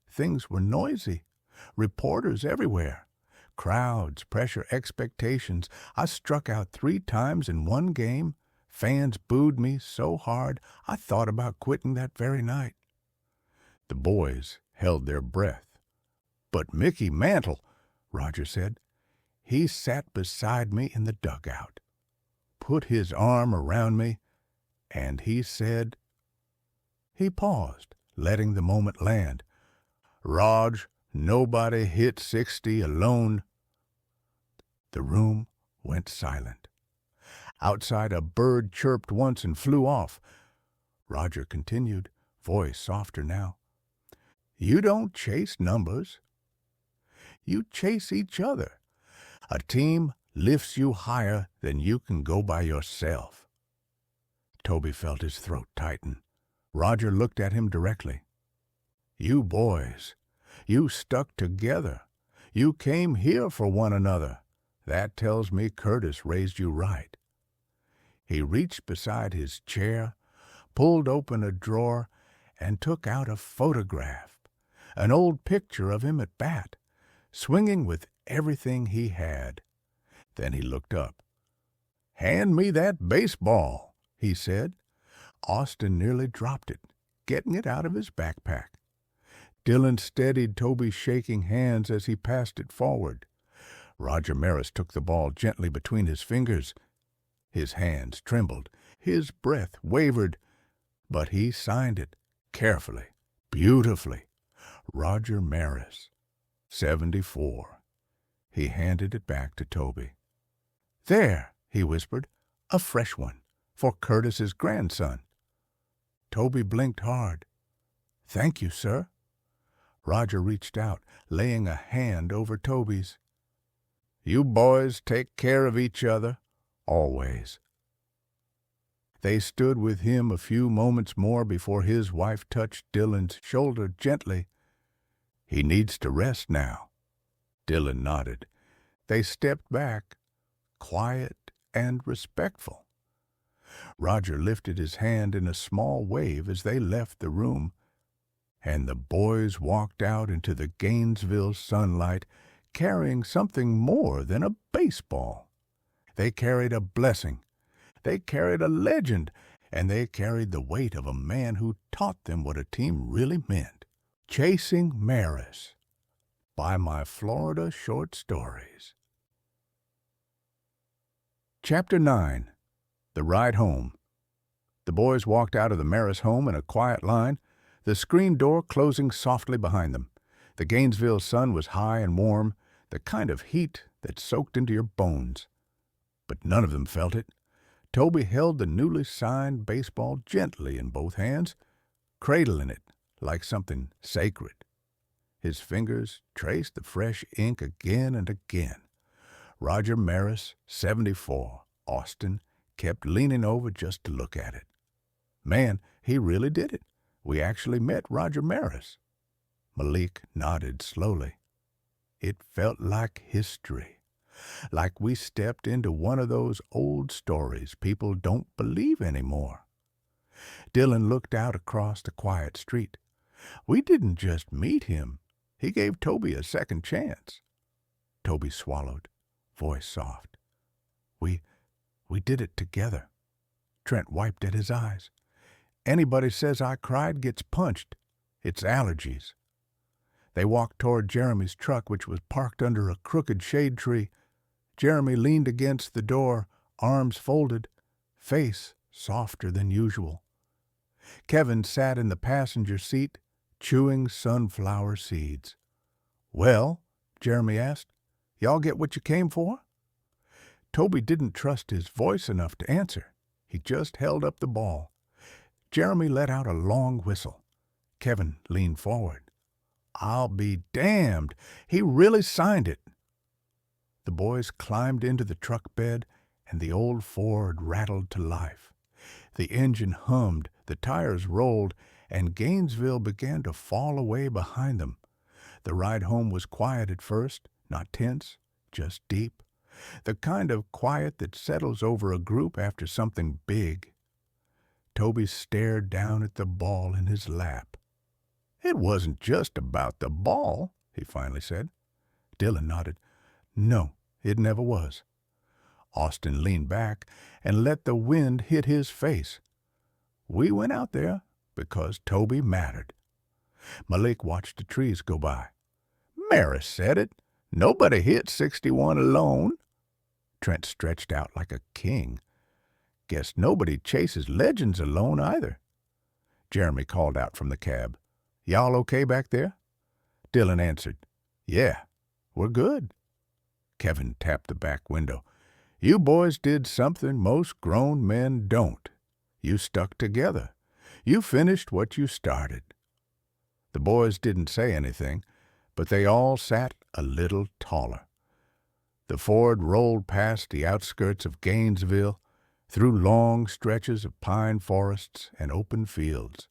A: things were noisy. Reporters everywhere. Crowds, pressure, expectations. I struck out 3 times in one game. Fans booed me so hard I thought about quitting that very night." The boys held their breath. "But Mickey Mantle," Roger said, "he sat beside me in the dugout, put his arm around me, and he said—" He paused, letting the moment land. "Rog, nobody hit 60 alone." The room went silent. Outside a bird chirped once and flew off. Roger continued, voice softer now. "You don't chase numbers. You chase each other. A team lifts you higher than you can go by yourself." Toby felt his throat tighten. Roger looked at him directly. "You boys, you stuck together. You came here for one another. That tells me Curtis raised you right." He reached beside his chair, pulled open a drawer, and took out a photograph, an old picture of him at bat, swinging with everything he had. Then he looked up. "Hand me that baseball," he said. Austin nearly dropped it, getting it out of his backpack. Dylan steadied Toby's shaking hands as he passed it forward. Roger Maris took the ball gently between his fingers. His hands trembled, his breath wavered, but he signed it carefully, beautifully. Roger Maris, 74. He handed it back to Toby. "There," he whispered, "a fresh one, for Curtis's grandson." Toby blinked hard. "Thank you, sir." Roger reached out, laying a hand over Toby's. "You boys take care of each other, always." They stood with him a few moments more before his wife touched Dylan's shoulder gently. "He needs to rest now." Dylan nodded. They stepped back, quiet and respectful. Roger lifted his hand in a small wave as they left the room, and the boys walked out into the Gainesville sunlight carrying something more than a baseball. They carried a blessing, they carried a legend, and they carried the weight of a man who taught them what a team really meant. Chasing Maris by My Florida Short Stories. Chapter 9. The Ride Home. The boys walked out of the Maris home in a quiet line, the screen door closing softly behind them. The Gainesville sun was high and warm, the kind of heat that soaked into your bones. But none of them felt it. Toby held the newly signed baseball gently in both hands, cradling it like something sacred. His fingers traced the fresh ink again and again. Roger Maris, 74, Austin, kept leaning over just to look at it. "Man, he really did it. We actually met Roger Maris." Malik nodded slowly. "It felt like history, like we stepped into one of those old stories people don't believe anymore." Dylan looked out across the quiet street. "We didn't just meet him. He gave Toby a second chance." Toby swallowed, voice soft. We did it together." Trent wiped at his eyes. "Anybody says I cried gets punched. It's allergies." They walked toward Jeremy's truck, which was parked under a crooked shade tree. Jeremy leaned against the door, arms folded, face softer than usual. Kevin sat in the passenger seat, chewing sunflower seeds. "Well," Jeremy asked, "y'all get what you came for?" Toby didn't trust his voice enough to answer. He just held up the ball. Jeremy let out a long whistle. Kevin leaned forward. "I'll be damned! He really signed it!" The boys climbed into the truck bed, and the old Ford rattled to life. The engine hummed, the tires rolled, and Gainesville began to fall away behind them. The ride home was quiet at first, not tense, just deep. The kind of quiet that settles over a group after something big. Toby stared down at the ball in his lap. "It wasn't just about the ball," he finally said. Dylan nodded. "No, it never was." Austin leaned back and let the wind hit his face. "We went out there because Toby mattered." Malik watched the trees go by. "Maris said it. Nobody hit 61 alone." Trent stretched out like a king. "Guess nobody chases legends alone either." Jeremy called out from the cab. "Y'all okay back there?" Dylan answered, "Yeah, we're good." Kevin tapped the back window. "You boys did something most grown men don't. You stuck together. You finished what you started." The boys didn't say anything, but they all sat a little taller. The Ford rolled past the outskirts of Gainesville, through long stretches of pine forests and open fields.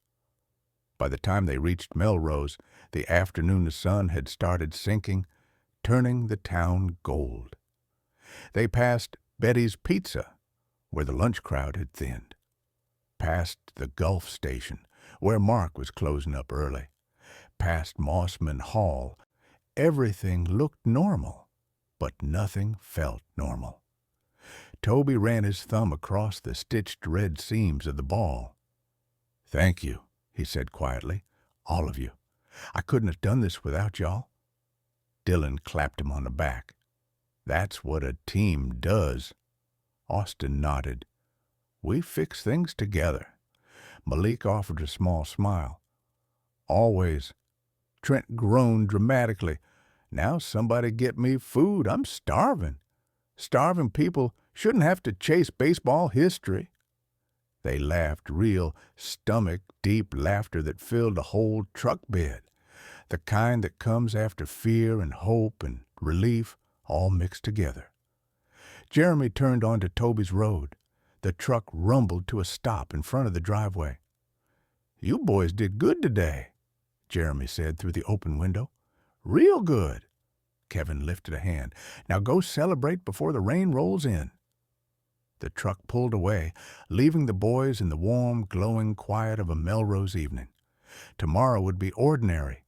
A: By the time they reached Melrose, the afternoon sun had started sinking, turning the town gold. They passed Betty's Pizza, where the lunch crowd had thinned. Past the Gulf Station, where Mark was closing up early. Past Mossman Hall. Everything looked normal, but nothing felt normal. Toby ran his thumb across the stitched red seams of the ball. "Thank you," he said quietly. "All of you. I couldn't have done this without y'all." Dylan clapped him on the back. "That's what a team does." Austin nodded. "We fix things together." Malik offered a small smile. "Always." Trent groaned dramatically. "Now somebody get me food. I'm starving. Starving people shouldn't have to chase baseball history." They laughed, real, stomach-deep laughter that filled a whole truck bed, the kind that comes after fear and hope and relief all mixed together. Jeremy turned onto Toby's road. The truck rumbled to a stop in front of the driveway. "You boys did good today," Jeremy said through the open window. "Real good." Kevin lifted a hand. "Now go celebrate before the rain rolls in." The truck pulled away, leaving the boys in the warm, glowing quiet of a Melrose evening. Tomorrow would be ordinary.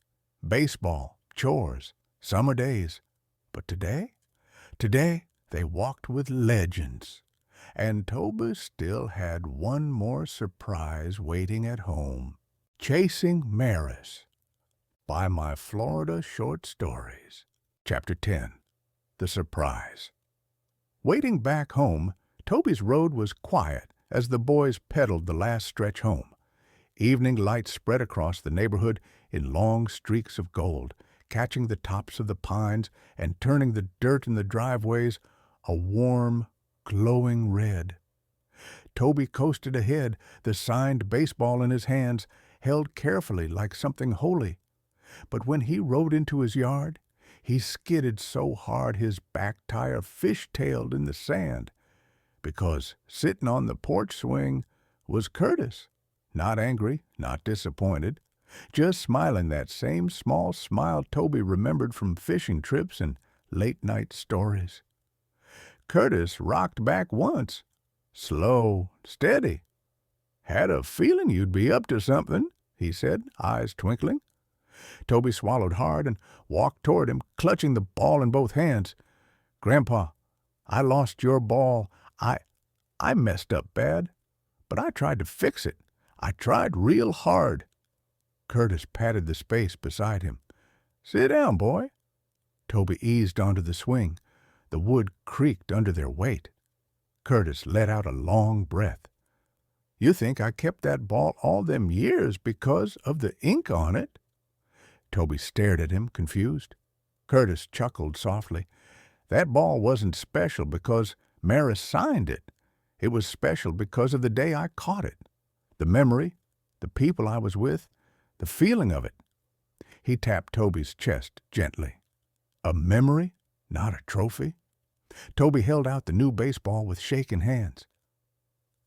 A: Baseball, chores, summer days. But today? Today they walked with legends. And Toby still had one more surprise waiting at home. Chasing Maris by My Florida Short Stories. Chapter 10. The Surprise. Waiting back home, Toby's road was quiet as the boys pedaled the last stretch home. Evening light spread across the neighborhood in long streaks of gold, catching the tops of the pines and turning the dirt in the driveways a warm, glowing red. Toby coasted ahead, the signed baseball in his hands, held carefully like something holy. But when he rode into his yard, he skidded so hard his back tire fish-tailed in the sand, because sitting on the porch swing was Curtis, not angry, not disappointed, just smiling that same small smile Toby remembered from fishing trips and late-night stories. Curtis rocked back once, slow, steady. "Had a feeling you'd be up to something," he said, eyes twinkling. Toby swallowed hard and walked toward him, clutching the ball in both hands. "Grandpa, I lost your ball. I messed up bad, but I tried to fix it. I tried real hard." Curtis patted the space beside him. "Sit down, boy." Toby eased onto the swing. The wood creaked under their weight. Curtis let out a long breath. "You think I kept that ball all them years because of the ink on it?" Toby stared at him, confused. Curtis chuckled softly. "That ball wasn't special because Maris signed it. It was special because of the day I caught it. The memory, the people I was with, the feeling of it." He tapped Toby's chest gently. "A memory, not a trophy?" Toby held out the new baseball with shaking hands.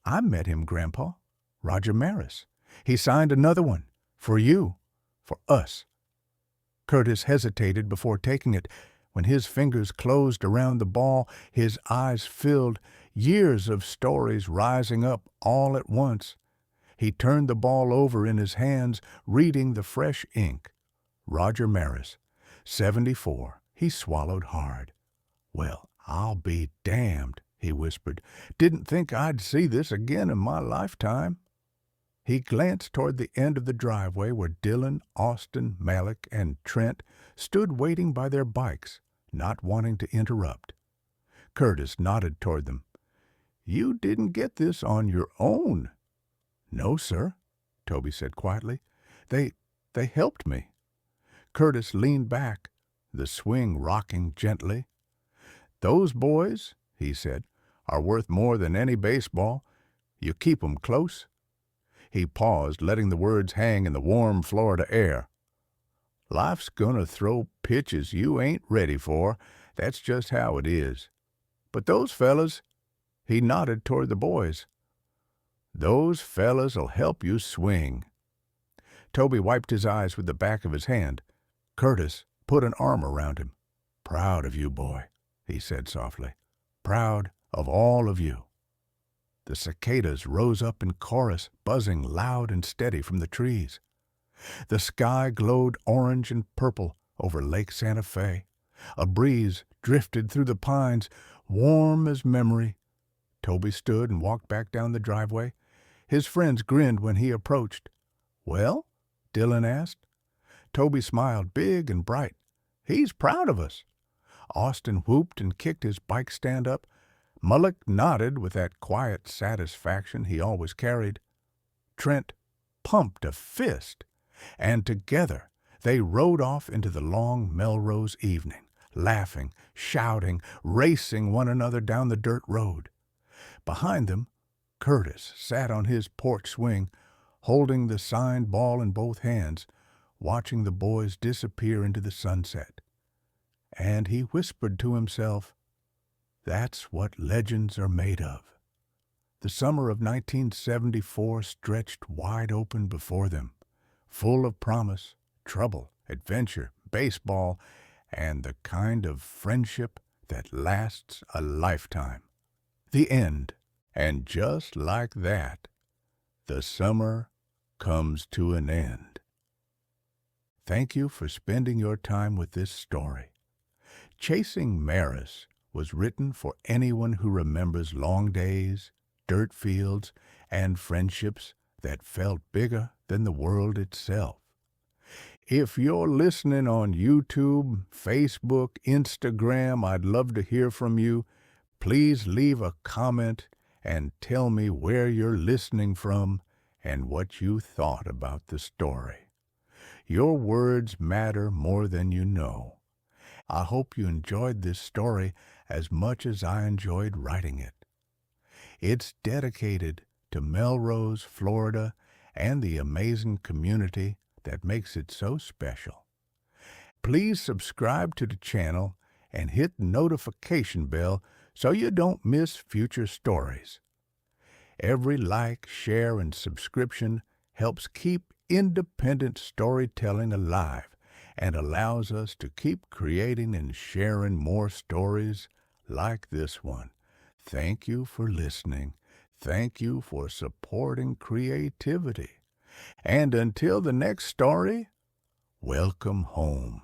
A: "I met him, Grandpa. Roger Maris. He signed another one. For you. For us." Curtis hesitated before taking it. When his fingers closed around the ball, his eyes filled, years of stories rising up all at once. He turned the ball over in his hands, reading the fresh ink. Roger Maris, 74. He swallowed hard. "Well, I'll be damned," he whispered. "Didn't think I'd see this again in my lifetime." He glanced toward the end of the driveway where Dylan, Austin, Malik, and Trent stood waiting by their bikes, not wanting to interrupt. Curtis nodded toward them. "You didn't get this on your own." "No, sir," Toby said quietly. They helped me." Curtis leaned back, the swing rocking gently. "Those boys," he said, "are worth more than any baseball. You keep 'em close." He paused, letting the words hang in the warm Florida air. "Life's gonna throw pitches you ain't ready for. That's just how it is. But those fellas," he nodded toward the boys, "those fellas'll help you swing." Toby wiped his eyes with the back of his hand. Curtis put an arm around him. "Proud of you, boy," he said softly. "Proud of all of you." The cicadas rose up in chorus, buzzing loud and steady from the trees. The sky glowed orange and purple over Lake Santa Fe. A breeze drifted through the pines, warm as memory. Toby stood and walked back down the driveway. His friends grinned when he approached. "Well?" Dylan asked. Toby smiled, big and bright. "He's proud of us." Austin whooped and kicked his bike stand up. Mullock nodded with that quiet satisfaction he always carried. Trent pumped a fist, and together they rode off into the long Melrose evening, laughing, shouting, racing one another down the dirt road. Behind them, Curtis sat on his porch swing, holding the signed ball in both hands, watching the boys disappear into the sunset. And he whispered to himself, "That's what legends are made of. The summer of 1974 stretched wide open before them, full of promise, trouble, adventure, baseball, and the kind of friendship that lasts a lifetime. The end. And just like that, the summer comes to an end. Thank you for spending your time with this story. Chasing Melrose was written for anyone who remembers long days, dirt fields, and friendships that felt bigger than the world itself. If you're listening on YouTube, Facebook, Instagram, I'd love to hear from you. Please leave a comment and tell me where you're listening from and what you thought about the story. Your words matter more than you know. I hope you enjoyed this story as much as I enjoyed writing it. It's dedicated to Melrose, Florida, and the amazing community that makes it so special. Please subscribe to the channel and hit the notification bell so you don't miss future stories. Every like, share, and subscription helps keep independent storytelling alive and allows us to keep creating and sharing more stories like this one. Thank you for listening. Thank you for supporting creativity. And until the next story, welcome home.